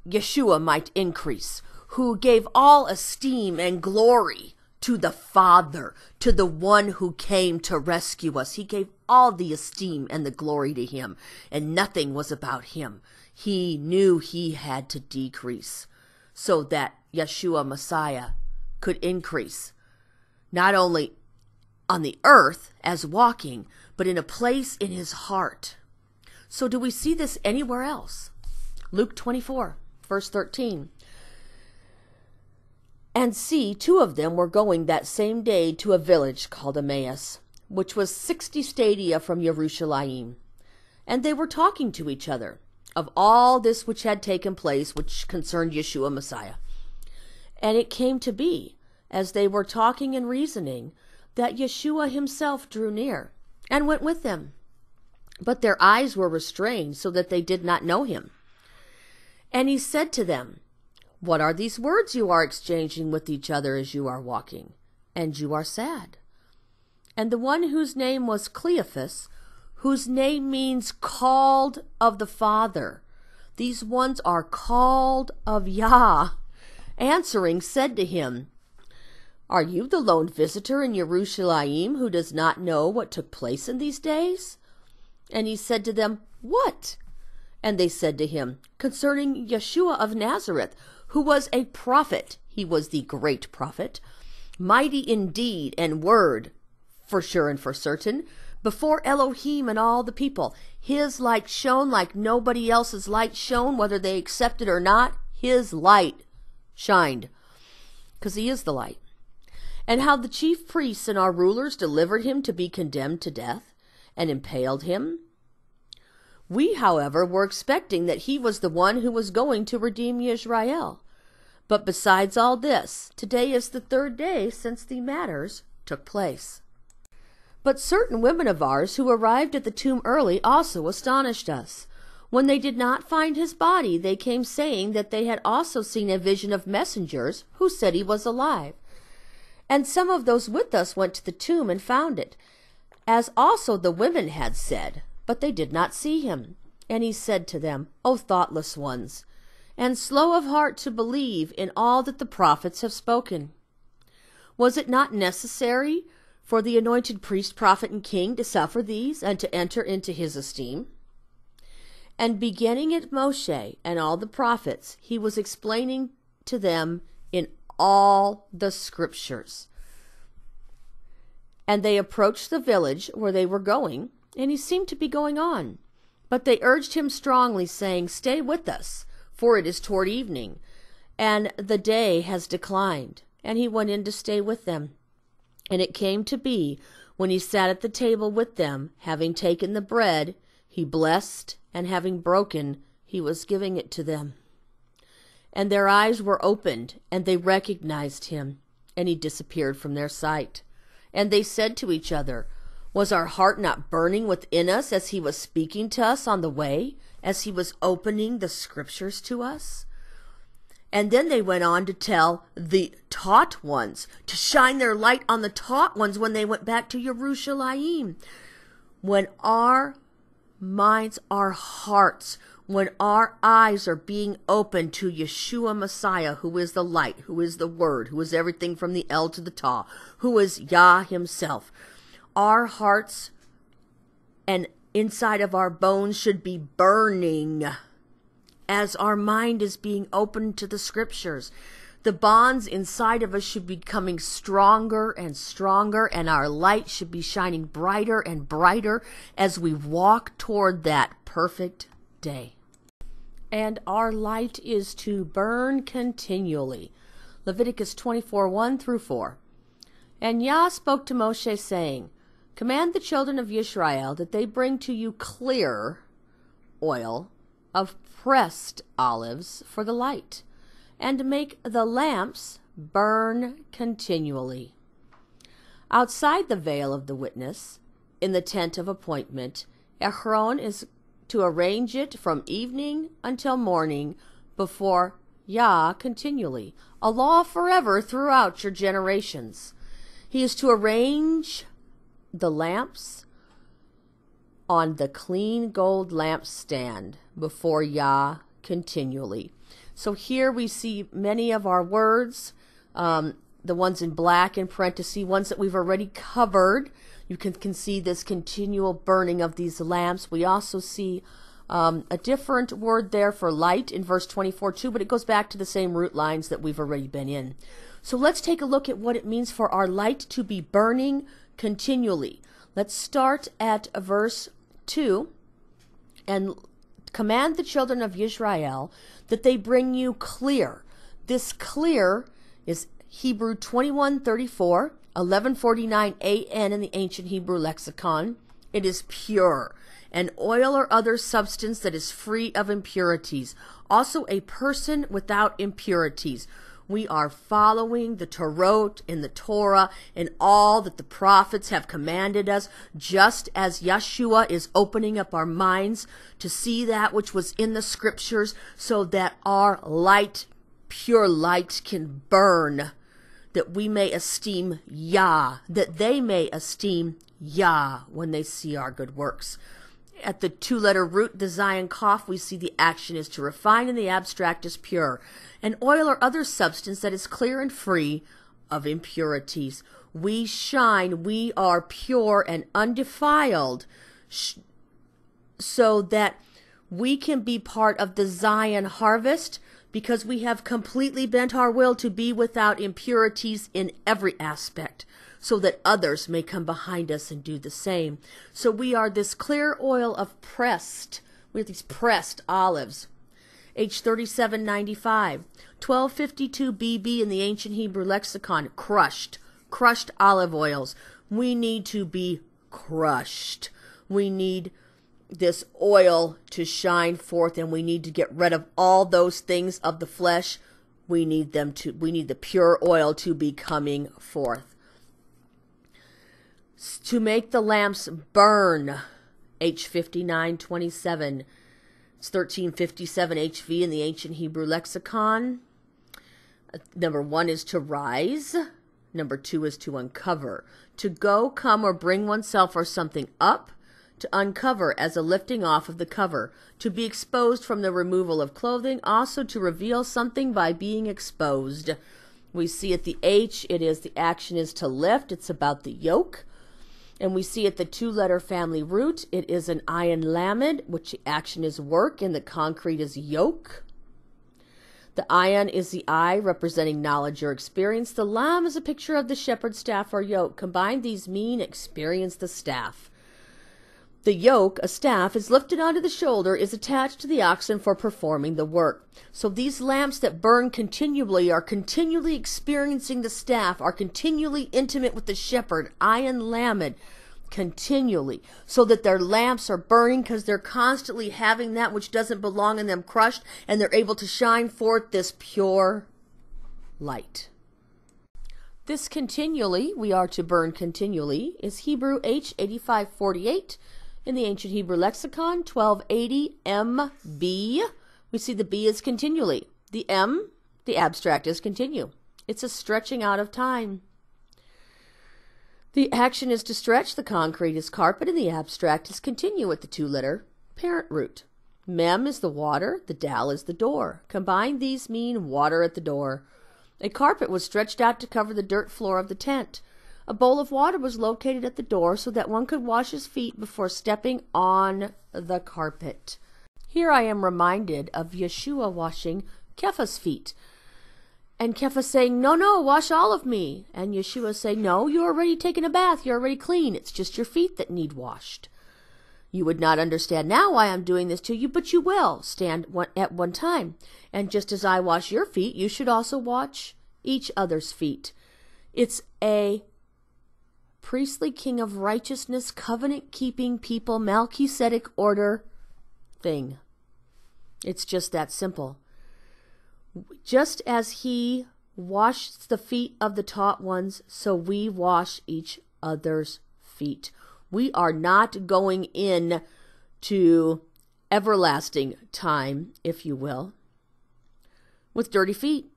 Yeshua might increase, who gave all esteem and glory to the Father, to the one who came to rescue us. He gave all the esteem and the glory to him, and nothing was about him. He knew he had to decrease so that Yeshua Messiah could increase, not only on the earth as walking, but in a place in his heart. So do we see this anywhere else? Luke 24, verse 13. And see, 2 of them were going that same day to a village called Emmaus, which was 60 stadia from Jerusalem. And they were talking to each other of all this which had taken place, which concerned Yeshua Messiah. And it came to be, as they were talking and reasoning, that Yeshua himself drew near and went with them. But their eyes were restrained so that they did not know him. And he said to them, what are these words you are exchanging with each other as you are walking? And you are sad. And the one whose name was Cleophas, whose name means called of the Father, these ones are called of Yah, answering said to him, are you the lone visitor in Jerusalem who does not know what took place in these days? And he said to them, what? And they said to him, concerning Yeshua of Nazareth, who was a prophet, he was the great prophet, mighty in deed and word, for sure and for certain, before Elohim and all the people. His light shone like nobody else's light shone, whether they accepted or not. His light shined, because he is the light. And how the chief priests and our rulers delivered him to be condemned to death and impaled him. We, however, were expecting that he was the one who was going to redeem Israel. But besides all this, today is the 3rd day since the matters took place. But certain women of ours who arrived at the tomb early also astonished us. When they did not find his body, they came saying that they had also seen a vision of messengers who said he was alive. And some of those with us went to the tomb and found it, as also the women had said, but they did not see him. And he said to them, O thoughtless ones, and slow of heart to believe in all that the prophets have spoken. Was it not necessary for the anointed priest, prophet, and king to suffer these and to enter into his esteem? And beginning at Moshe and all the prophets, he was explaining to them in all the scriptures. And they approached the village where they were going, and he seemed to be going on. But they urged him strongly, saying, stay with us, for it is toward evening, And the day has declined, and he went in to stay with them. And it came to be, when he sat at the table with them, having taken the bread, he blessed, and having broken, he was giving it to them. And their eyes were opened, and they recognized him, and he disappeared from their sight. And they said to each other, was our heart not burning within us as he was speaking to us on the way, as he was opening the scriptures to us? And then they went on to tell the taught ones, to shine their light on the taught ones when they went back to Jerusalem. When our minds, our hearts, when our eyes are being opened to Yeshua Messiah, who is the light, who is the word, who is everything from the El to the Ta, who is Yah himself, our hearts and inside of our bones should be burning as our mind is being opened to the scriptures. The bonds inside of us should be becoming stronger and stronger, and our light should be shining brighter and brighter as we walk toward that perfect day. And our light is to burn continually. Leviticus 24:1 through 4. And Yah spoke to Moshe, saying, command the children of Yisrael that they bring to you clear oil of pressed olives for the light, and make the lamps burn continually. Outside the veil of the witness, in the tent of appointment, Aaron is to arrange it from evening until morning before Yah continually, a law forever throughout your generations. He is to arrange the lamps on the clean gold lampstand before Yah continually. So here we see many of our words, the ones in black in parentheses, ones that we've already covered. You can see this continual burning of these lamps. We also see a different word there for light in verse 24 too, but it goes back to the same root lines that we've already been in. So let's take a look at what it means for our light to be burning continually. Let's start at verse 2, and command the children of Israel that they bring you clear. This clear is Hebrew 2134, 1149 AN in the ancient Hebrew lexicon. It is pure, an oil or other substance that is free of impurities. Also a person without impurities. We are following the Torah in the Torah and all that the prophets have commanded us, just as Yeshua is opening up our minds to see that which was in the scriptures, so that our light, pure light, can burn, that we may esteem Yah, that they may esteem Yah when they see our good works. At the two-letter root, the Zion Kaf, we see the action is to refine and the abstract is pure. An oil or other substance that is clear and free of impurities. We shine, we are pure and undefiled, so that we can be part of the Zion harvest, because we have completely bent our will to be without impurities in every aspect, so that others may come behind us and do the same. So we are this clear oil of pressed, with these pressed olives. H3795, 1252 BB in the ancient Hebrew lexicon, crushed olive oils. We need to be crushed. We need this oil to shine forth, and we need to get rid of all those things of the flesh. We need the pure oil to be coming forth. To make the lamps burn, H5927, it's 1357 HV in the ancient Hebrew lexicon. Number 1 is to rise. Number 2 is to uncover. To go, come, or bring oneself or something up. To uncover, as a lifting off of the cover. To be exposed from the removal of clothing. Also to reveal something by being exposed. We see at the H, the action is to lift. It's about the yoke. And we see at the two-letter family root, it is an ayin lamed, which the action is work, and the concrete is yoke. The ayin is the eye, representing knowledge or experience. The lam is a picture of the shepherd's staff or yoke. Combined, these mean experience the staff. The yoke, a staff, is lifted onto the shoulder, is attached to the oxen for performing the work. So these lamps that burn continually are continually experiencing the staff, are continually intimate with the shepherd, Ayin Lamed, continually, so that their lamps are burning because they're constantly having that which doesn't belong in them crushed, and they're able to shine forth this pure light. This continually, we are to burn continually, is Hebrew H8548 in the Ancient Hebrew Lexicon, 1280 MB. We see the B is continually. The M, the abstract, is continue. It's a stretching out of time. The action is to stretch. The concrete is carpet, and the abstract is continue with the two-letter parent root. Mem is the water. The dal is the door. Combined, these mean water at the door. A carpet was stretched out to cover the dirt floor of the tent. A bowl of water was located at the door so that one could wash his feet before stepping on the carpet. Here I am reminded of Yeshua washing Kepha's feet. And Kepha saying, no, wash all of me. And Yeshua saying, no, you're already taken a bath. You're already clean. It's just your feet that need washed. You would not understand now why I'm doing this to you, but you will stand at one time. And just as I wash your feet, you should also wash each other's feet. It's a priestly king of righteousness, covenant-keeping people, Melchizedek order thing. It's just that simple. Just as he washed the feet of the taught ones, so we wash each other's feet. We are not going in to everlasting time, if you will, with dirty feet.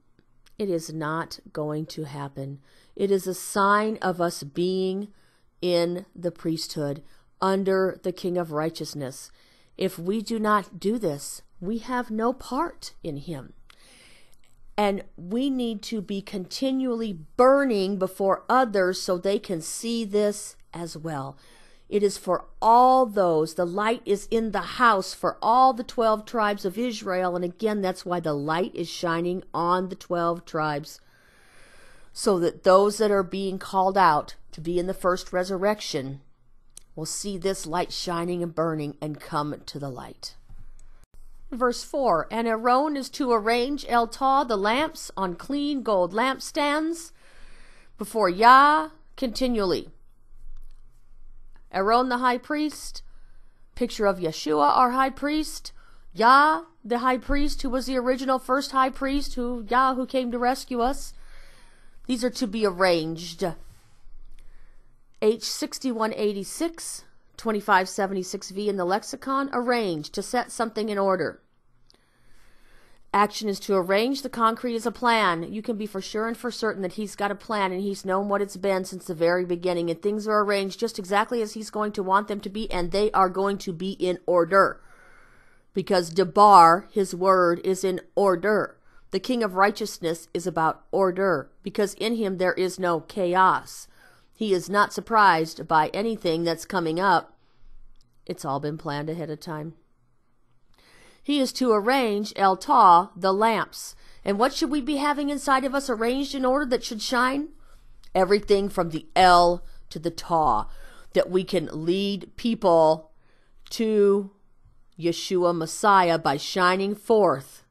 It is not going to happen. It is a sign of us being in the priesthood under the King of Righteousness. If we do not do this, we have no part in him. And we need to be continually burning before others so they can see this as well. It is for all those. The light is in the house for all the 12 tribes of Israel. And again, that's why the light is shining on the 12 tribes. So that those that are being called out to be in the first resurrection will see this light shining and burning and come to the light. Verse 4, and Aaron is to arrange Eltah, the lamps, on clean gold lampstands before Yah continually. Aaron the high priest, picture of Yeshua our high priest, Yah the high priest who was the original first high priest, who came to rescue us. These are to be arranged. H6186, 2576V in the lexicon, arrange, to set something in order. Action is to arrange. The concrete is a plan. You can be for sure and for certain that he's got a plan and he's known what it's been since the very beginning, and things are arranged just exactly as he's going to want them to be, and they are going to be in order. Because Debar, his word, is in order. The King of Righteousness is about order, because in him there is no chaos. He is not surprised by anything that's coming up. It's all been planned ahead of time. He is to arrange Eltah, the lamps. And what should we be having inside of us arranged in order that should shine? Everything from the El to the Tah, that we can lead people to Yeshua Messiah by shining forth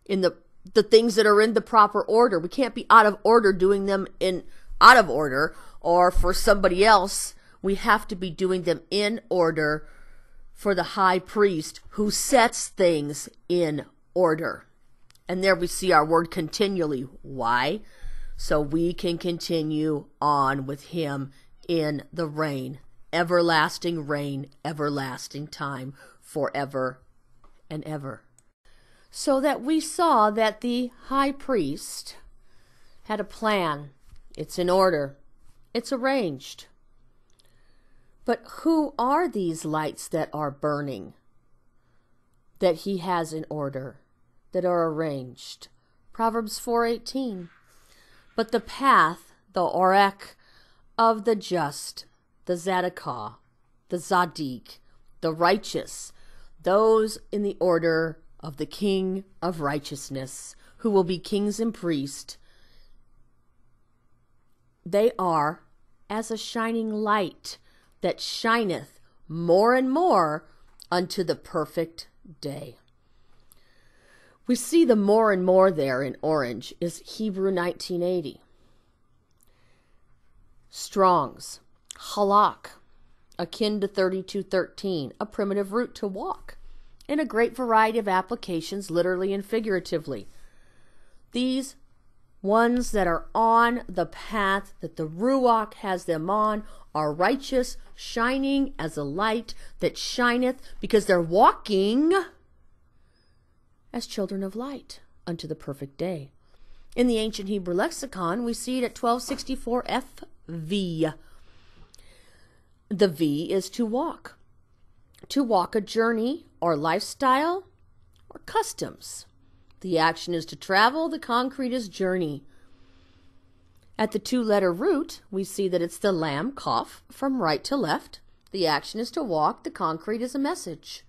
in the things that are in the proper order. We can't be out of order doing them out of order, or for somebody else. We have to be doing them in order for the high priest who sets things in order. And there we see our word continually. Why? So we can continue on with him in the reign, everlasting time, forever and ever. So that we saw that the high priest had a plan. It's in order. It's arranged. But who are these lights that are burning, that he has in order, that are arranged? Proverbs 4:18. But the path, the orek, of the just, the tzedakah, the tzaddik, the righteous, those in the order of the King of Righteousness, who will be kings and priests, they are as a shining light that shineth more and more unto the perfect day. We see the more and more there in orange is Hebrew 1980. Strong's, halak, akin to 3213, a primitive root to walk, in a great variety of applications, literally and figuratively. These ones that are on the path that the Ruach has them on are righteous, shining as a light that shineth, because they're walking as children of light unto the perfect day. In the ancient Hebrew lexicon, we see it at 1264 FV. The V is to walk a journey or lifestyle or customs. The action is to travel, the concrete is journey. At the two-letter root, we see that it's the lam, kaf, from right to left. The action is to walk, the concrete is a message.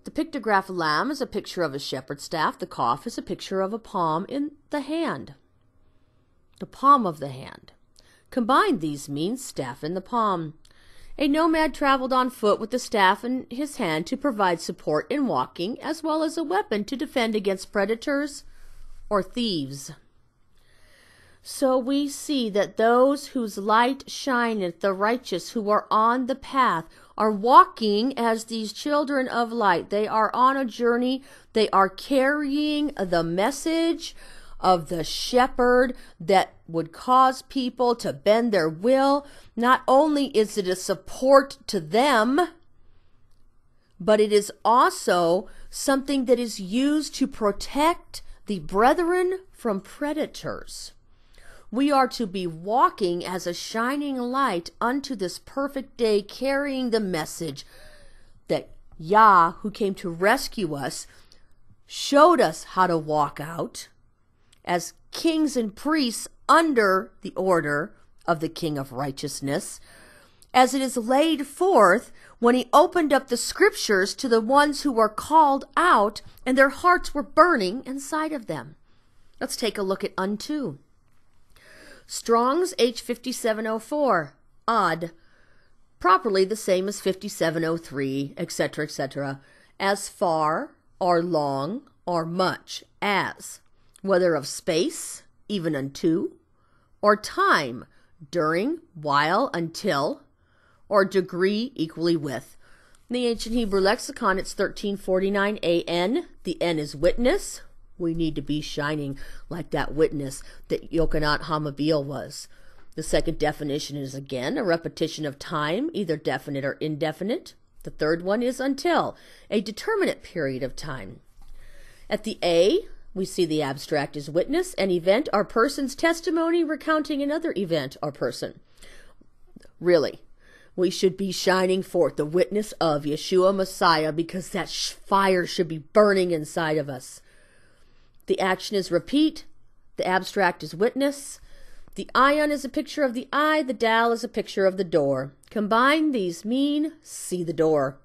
The pictograph lam is a picture of a shepherd's staff. The kaf is a picture of a palm in the hand. The palm of the hand. Combined, these mean staff in the palm. A nomad traveled on foot with the staff in his hand to provide support in walking, as well as a weapon to defend against predators or thieves. So we see that those whose light shineth, the righteous who are on the path, are walking as these children of light. They are on a journey. They are carrying the message of the shepherd that would cause people to bend their will. Not only is it a support to them, but it is also something that is used to protect the brethren from predators. We are to be walking as a shining light unto this perfect day, carrying the message that Yah, who came to rescue us, showed us how to walk out as kings and priests under the order of the King of Righteousness, as it is laid forth when he opened up the scriptures to the ones who were called out and their hearts were burning inside of them. Let's take a look at unto. Strong's H5704, odd, properly the same as 5703, etc., etc., as far or long or much as, whether of space, even unto, or time, during, while, until, or degree, equally with. In the ancient Hebrew lexicon, it's 1349 AN. The N is witness. We need to be shining like that witness that Yochanan Hamabiel was. The second definition is, again, a repetition of time, either definite or indefinite. The third one is until, a determinate period of time. At the A, we see the abstract is witness, an event or person's testimony recounting another event or person. Really, we should be shining forth the witness of Yeshua Messiah, because that fire should be burning inside of us. The action is repeat. The abstract is witness. The ion is a picture of the eye. The dal is a picture of the door. Combined, these mean see the door.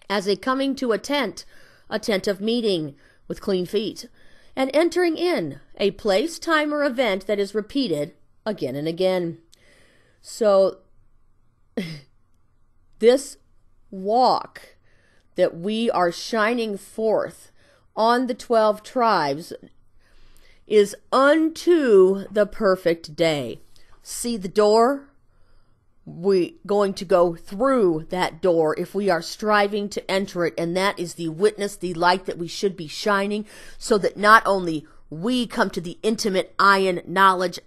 As a coming to a tent of meeting with clean feet, and entering in, a place, time, or event that is repeated again and again. So this walk that we are shining forth on the 12 tribes is unto the perfect day. See the door? We're going to go through that door if we are striving to enter it, and that is the witness, the light that we should be shining, so that not only we come to the intimate knowledge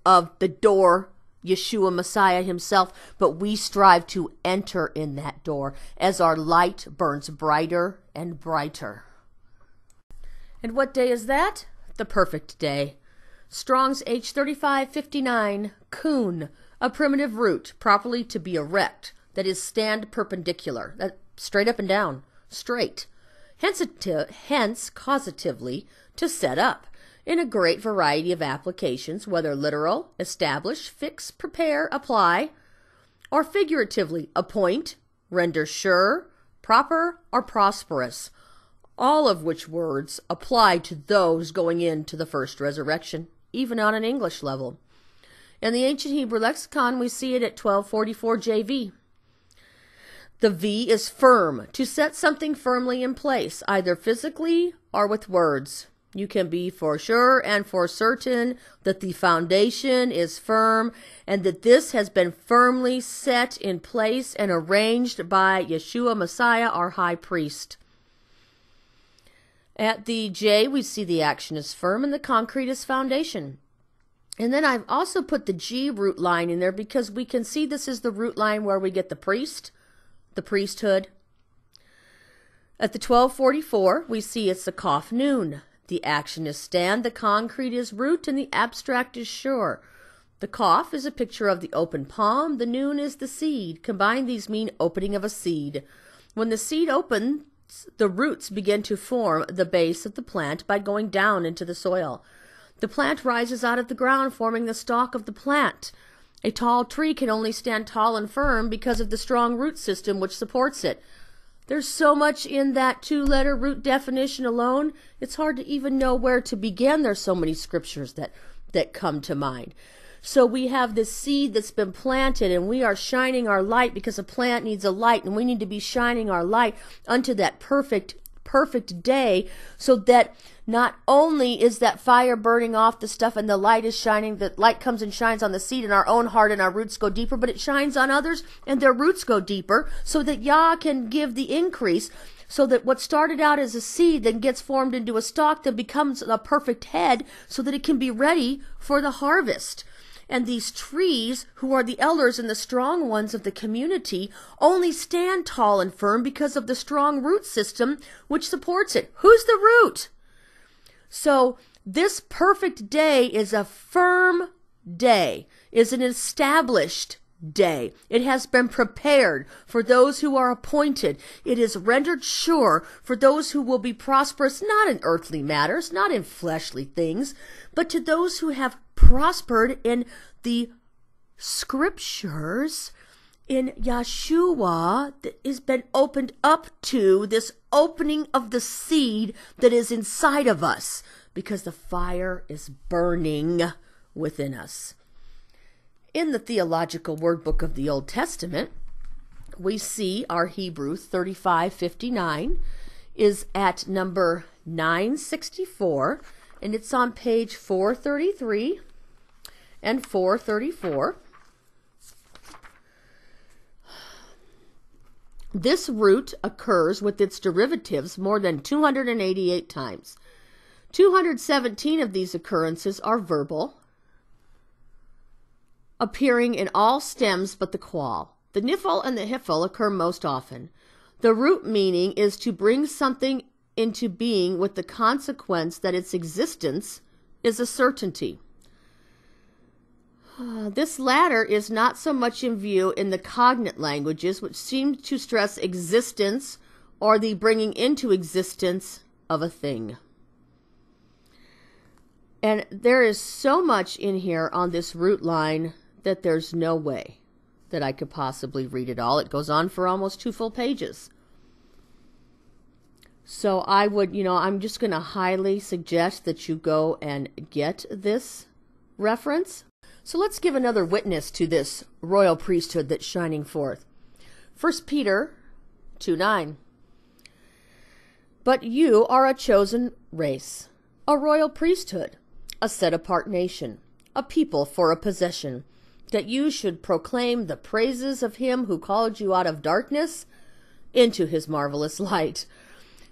of the door, Yeshua Messiah himself, but we strive to enter in that door as our light burns brighter and brighter. And what day is that? The perfect day. Strong's H3559, Kun, a primitive root, properly to be erect, that is stand perpendicular, that straight up and down, straight. Hence, causatively, to set up, in a great variety of applications, whether literal, establish, fix, prepare, apply, or figuratively, appoint, render sure, proper, or prosperous, all of which words apply to those going into the first resurrection, even on an English level. In the ancient Hebrew lexicon, we see it at 1244 JV. The V is firm, to set something firmly in place, either physically or with words. You can be for sure and for certain that the foundation is firm and that this has been firmly set in place and arranged by Yeshua Messiah, our high priest. At the J, we see the action is firm and the concrete is foundation. And then I've also put the G root line in there because we can see this is the root line where we get the priest, the priesthood. At the 1244, we see it's the Kaf Nun. The action is stand, the concrete is root, and the abstract is sure. The Kaf is a picture of the open palm, the Nun is the seed. Combined, these mean opening of a seed. When the seed opens, the roots begin to form the base of the plant by going down into the soil. The plant rises out of the ground, forming the stalk of the plant. A tall tree can only stand tall and firm because of the strong root system which supports it. There's so much in that two-letter root definition alone, it's hard to even know where to begin. There's so many scriptures that come to mind. So we have this seed that's been planted, and we are shining our light because a plant needs a light, and we need to be shining our light unto that perfect day, so that not only is that fire burning off the stuff and the light is shining, the light comes and shines on the seed in our own heart and our roots go deeper, but it shines on others and their roots go deeper so that Yah can give the increase, so that what started out as a seed then gets formed into a stalk that becomes a perfect head so that it can be ready for the harvest. And these trees, who are the elders and the strong ones of the community, only stand tall and firm because of the strong root system which supports it. Who's the root? So this perfect day is a firm day, is an established day. It has been prepared for those who are appointed. It is rendered sure for those who will be prosperous, not in earthly matters, not in fleshly things, but to those who have prospered in the scriptures, in Yeshua, that has been opened up to this opening of the seed that is inside of us, because the fire is burning within us. In the Theological Word Book of the Old Testament, we see our Hebrew 3559 is at number 964, and it's on page 433 and 434. This root occurs with its derivatives more than 288 times. 217 of these occurrences are verbal, appearing in all stems but the qual. The nifl and the hifl occur most often. The root meaning is to bring something into being with the consequence that its existence is a certainty. This latter is not so much in view in the cognate languages, which seem to stress existence or the bringing into existence of a thing. And there is so much in here on this root line that there's no way that I could possibly read it all. It goes on for almost 2 full pages. So I would, I'm just going to highly suggest that you go and get this reference. So let's give another witness to this royal priesthood that's shining forth. 1 Peter 2:9. But you are a chosen race, a royal priesthood, a set-apart nation, a people for a possession, that you should proclaim the praises of him who called you out of darkness into his marvelous light,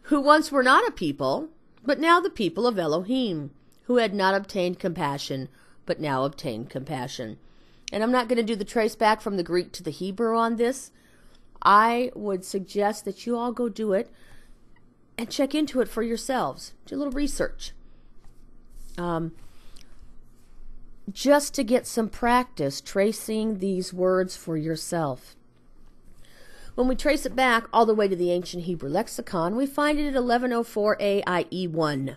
who once were not a people, but now the people of Elohim, who had not obtained compassion, but now obtained compassion. And I'm not going to do the trace back from the Greek to the Hebrew on this. I would suggest that you all go do it and check into it for yourselves. Do a little research. Just to get some practice tracing these words for yourself. When we trace it back all the way to the ancient Hebrew lexicon, we find it at 1104a IE1.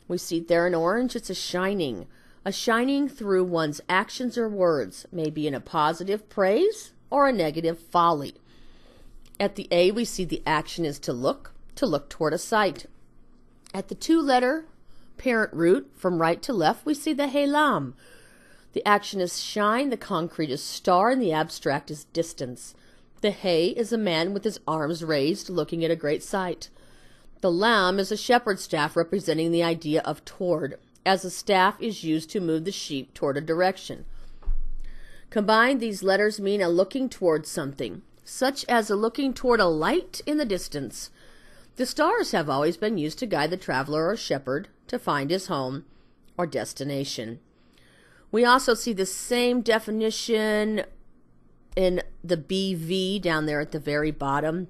We see it there in orange. It's a shining through one's actions or words, maybe in a positive praise or a negative folly. At the A, we see the action is to look toward a sight. At the 2-letter parent root, from right to left, we see the helam. The action is shine, the concrete is star, and the abstract is distance. The hay is a man with his arms raised, looking at a great sight. The lamb is a shepherd's staff representing the idea of toward, as a staff is used to move the sheep toward a direction. Combined, these letters mean a looking toward something, such as a looking toward a light in the distance. The stars have always been used to guide the traveler or shepherd to find his home or destination. We also see the same definition in the BV down there at the very bottom.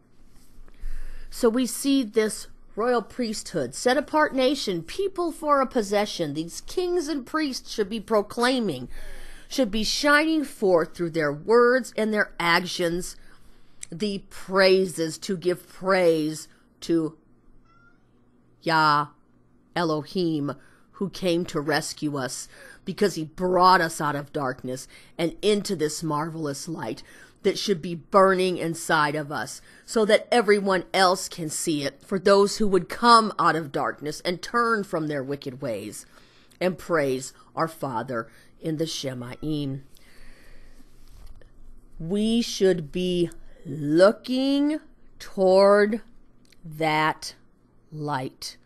So we see this royal priesthood, set apart nation, people for a possession. These kings and priests should be proclaiming, should be shining forth through their words and their actions the praises, to give praise to Yah Elohim, who came to rescue us because he brought us out of darkness and into this marvelous light that should be burning inside of us so that everyone else can see it, for those who would come out of darkness and turn from their wicked ways and praise our Father in the Shemaim. We should be looking toward that light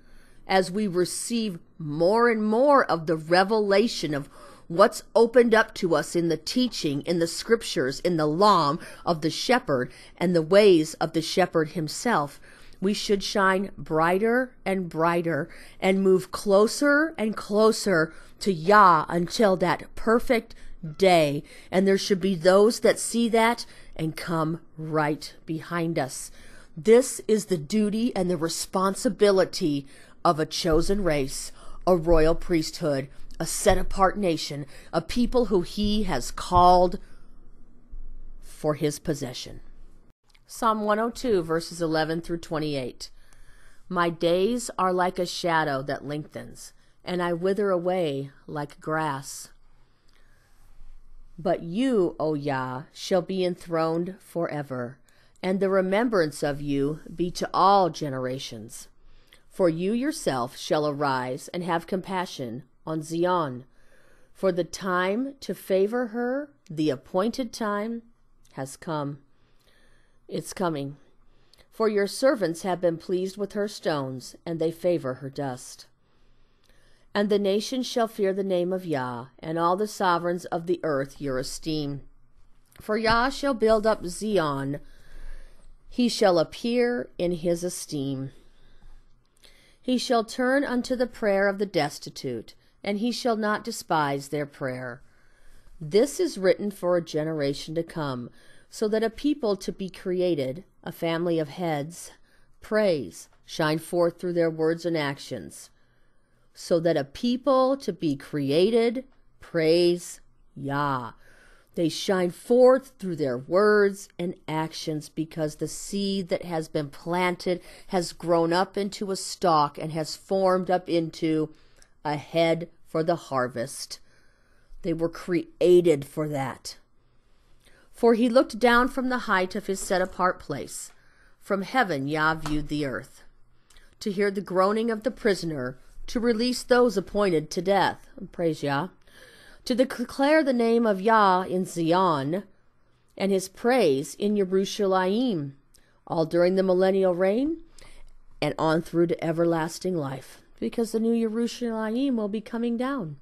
as we receive more and more of the revelation of what's opened up to us in the teaching, in the scriptures, in the law of the shepherd and the ways of the shepherd himself. We should shine brighter and brighter and move closer and closer to Yah until that perfect day. And there should be those that see that and come right behind us. This is the duty and the responsibility of a chosen race, a royal priesthood, a set-apart nation, a people who he has called for his possession. Psalm 102, verses 11 through 28. My days are like a shadow that lengthens, and I wither away like grass. But you, O Yah, shall be enthroned forever, and the remembrance of you be to all generations. For you yourself shall arise and have compassion on Zion. For the time to favor her, the appointed time, has come. It's coming. For your servants have been pleased with her stones, and they favor her dust. And the nations shall fear the name of Yah, and all the sovereigns of the earth your esteem. For Yah shall build up Zion, he shall appear in his esteem. He shall turn unto the prayer of the destitute, and he shall not despise their prayer. This is written for a generation to come, so that a people to be created, a family of heads, praise, shine forth through their words and actions. So that a people to be created, praise Yah. They shine forth through their words and actions, because the seed that has been planted has grown up into a stalk and has formed up into a head for the harvest. They were created for that. For he looked down from the height of his set-apart place. From heaven Yah viewed the earth, to hear the groaning of the prisoner, to release those appointed to death. Praise Yah. To declare the name of Yah in Zion, and his praise in Yerushalayim, all during the millennial reign, and on through to everlasting life, because the new Yerushalayim will be coming down.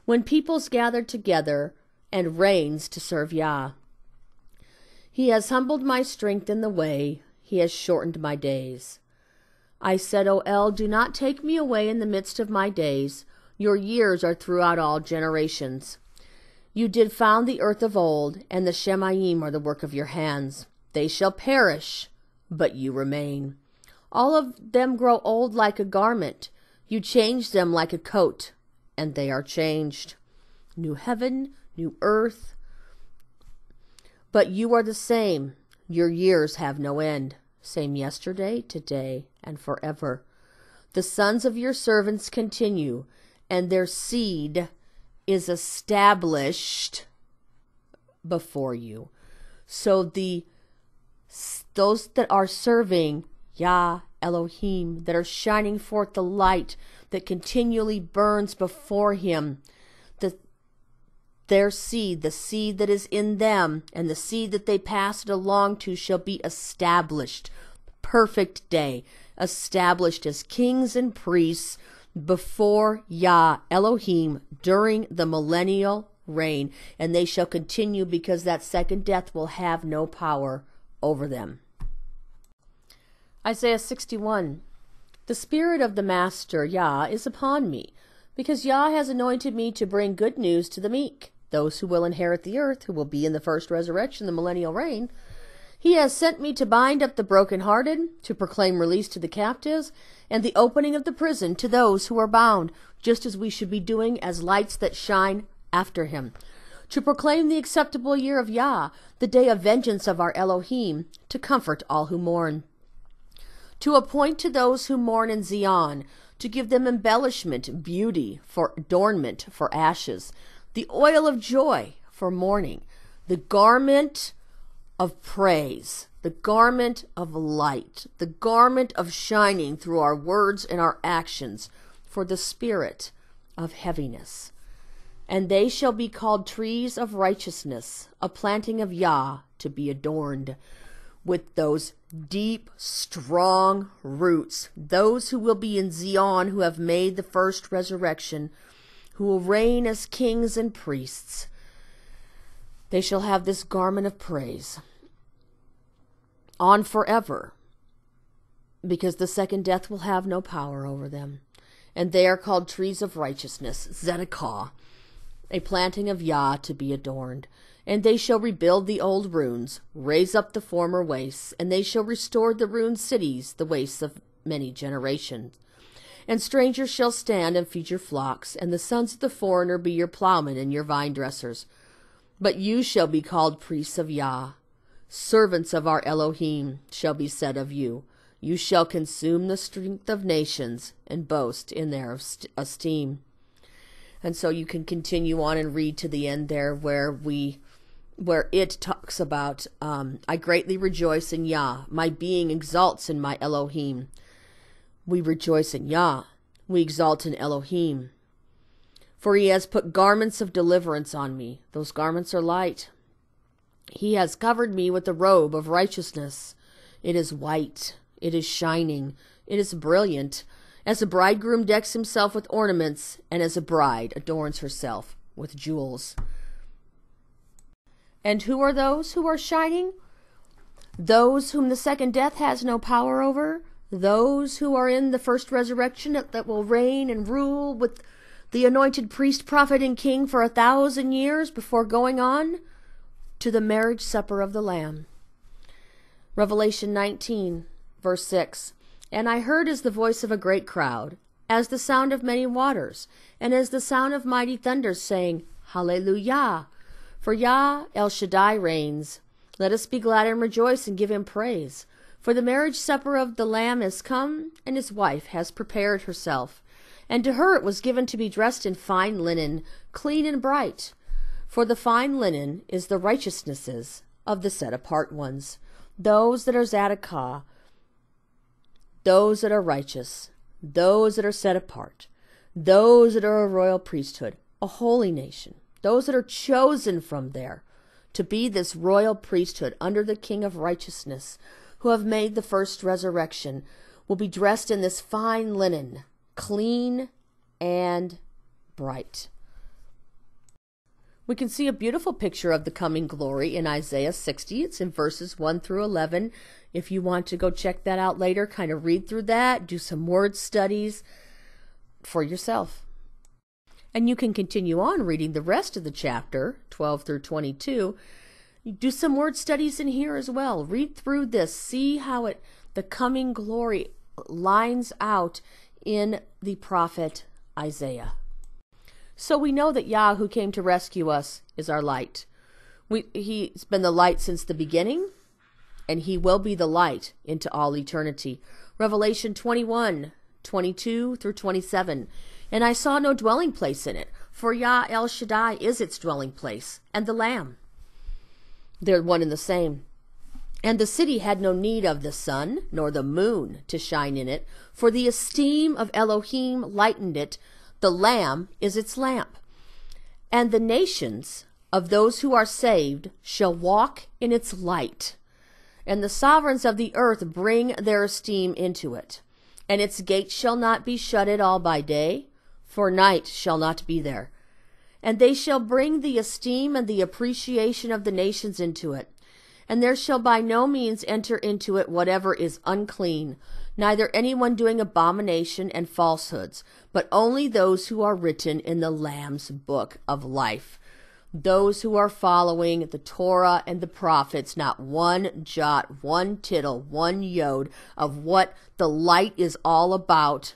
When peoples gather together and reigns to serve Yah. He has humbled my strength in the way, he has shortened my days. I said, O El, do not take me away in the midst of my days. Your years are throughout all generations. You did found the earth of old, and the Shemaim are the work of your hands. They shall perish, but you remain. All of them grow old like a garment. You change them like a coat, and they are changed. New heaven, new earth. But you are the same. Your years have no end. Same yesterday, today, and forever. The sons of your servants continue, and their seed is established before you. So those that are serving Yah Elohim, that are shining forth the light that continually burns before him, their seed, the seed that is in them, and the seed that they pass it along to shall be established. Perfect day, established as kings and priests before Yah Elohim during the millennial reign, and they shall continue because that second death will have no power over them. Isaiah 61. The Spirit of the Master Yah is upon me, because Yah has anointed me to bring good news to the meek, those who will inherit the earth, who will be in the first resurrection, the millennial reign. He has sent me to bind up the brokenhearted, to proclaim release to the captives, and the opening of the prison to those who are bound, just as we should be doing as lights that shine after him. To proclaim the acceptable year of Yah, the day of vengeance of our Elohim, to comfort all who mourn. To appoint to those who mourn in Zion, to give them embellishment, beauty, for adornment, for ashes, the oil of joy for mourning, the garment of praise, the garment of light, the garment of shining through our words and our actions, for the spirit of heaviness. And they shall be called trees of righteousness, a planting of Yah, to be adorned with those deep, strong roots, those who will be in Zion, who have made the first resurrection, who will reign as kings and priests. They shall have this garment of praise on forever, because the second death will have no power over them. And they are called trees of righteousness, Zedekiah, a planting of Yah, to be adorned. And they shall rebuild the old ruins, raise up the former wastes, and they shall restore the ruined cities, the wastes of many generations. And strangers shall stand and feed your flocks, and the sons of the foreigner be your plowmen and your vine dressers. But you shall be called priests of Yah. Servants of our Elohim shall be said of you. You shall consume the strength of nations and boast in their esteem. And so you can continue on and read to the end there where it talks about, I greatly rejoice in Yah. My being exalts in my Elohim. We rejoice in Yah. We exalt in Elohim. For he has put garments of deliverance on me. Those garments are light. He has covered me with the robe of righteousness. It is white. It is shining. It is brilliant. As a bridegroom decks himself with ornaments, and as a bride adorns herself with jewels. And who are those who are shining? Those whom the second death has no power over. Those who are in the first resurrection that will reign and rule with the anointed priest, prophet, and king for 1,000 years before going on to the marriage supper of the Lamb. Revelation 19, verse 6. And I heard as the voice of a great crowd, as the sound of many waters, and as the sound of mighty thunder, saying, Hallelujah! For Yah El Shaddai reigns. Let us be glad and rejoice and give him praise. For the marriage supper of the Lamb is come, and his wife has prepared herself. And to her it was given to be dressed in fine linen, clean and bright. For the fine linen is the righteousnesses of the set-apart ones, those that are Zedekiah, those that are righteous, those that are set apart, those that are a royal priesthood, a holy nation, those that are chosen from there to be this royal priesthood under the King of righteousness, who have made the first resurrection, will be dressed in this fine linen, clean and bright. We can see a beautiful picture of the coming glory in Isaiah 60. It's in verses 1 through 11. If you want to go check that out later, kind of read through that, do some word studies for yourself. And you can continue on reading the rest of the chapter, 12 through 22. Do some word studies in here as well. Read through this. See how the coming glory lines out in the prophet Isaiah. So we know that Yah, who came to rescue us, is our light. He's been the light since the beginning, and he will be the light into all eternity. Revelation 21, 22 through 27. And I saw no dwelling place in it, for Yah El Shaddai is its dwelling place, and the Lamb. They're one and the same. And the city had no need of the sun, nor the moon to shine in it, for the esteem of Elohim lightened it. The Lamb is its lamp. And the nations of those who are saved shall walk in its light, and the sovereigns of the earth bring their esteem into it. And its gates shall not be shut at all by day, for night shall not be there. And they shall bring the esteem and the appreciation of the nations into it. And there shall by no means enter into it whatever is unclean, neither anyone doing abomination and falsehoods, but only those who are written in the Lamb's book of life. Those who are following the Torah and the prophets, not one jot, one tittle, one yod of what the light is all about.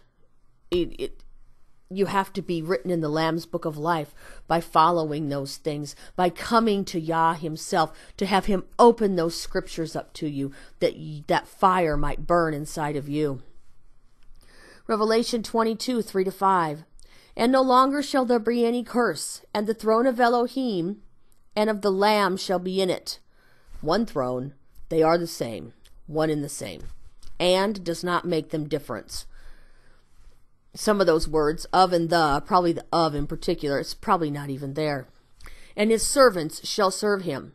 You have to be written in the Lamb's book of life by following those things, by coming to Yah himself, to have him open those scriptures up to you, that that fire might burn inside of you. Revelation 22, 3-5. And no longer shall there be any curse, and the throne of Elohim and of the Lamb shall be in it. One throne, they are the same, one in the same, and does not make them difference. Some of those words, of and the, probably the of in particular, it's probably not even there. And his servants shall serve him.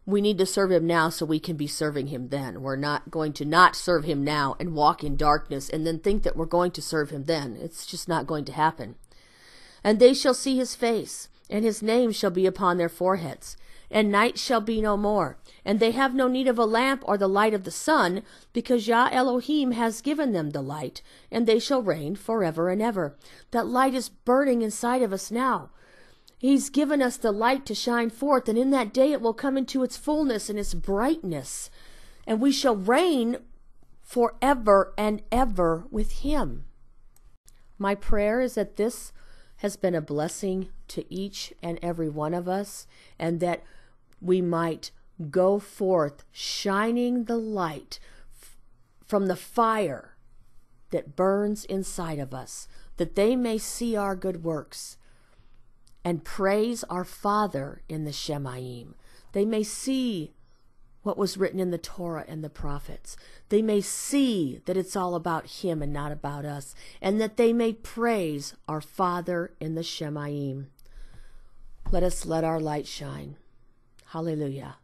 We need to serve him now so we can be serving him then. We're not going to not serve him now and walk in darkness and then think that we're going to serve him then. It's just not going to happen. And they shall see his face, and his name shall be upon their foreheads. And night shall be no more. And they have no need of a lamp or the light of the sun, because Yah Elohim has given them the light, and they shall reign forever and ever. That light is burning inside of us now. He's given us the light to shine forth, and in that day it will come into its fullness and its brightness, and we shall reign forever and ever with him. My prayer is that this has been a blessing to each and every one of us, and that we might go forth shining the light from the fire that burns inside of us, that they may see our good works and praise our Father in the Shemayim. They may see what was written in the Torah and the prophets. They may see that it's all about him and not about us, and that they may praise our Father in the Shemayim. Let us let our light shine. Hallelujah.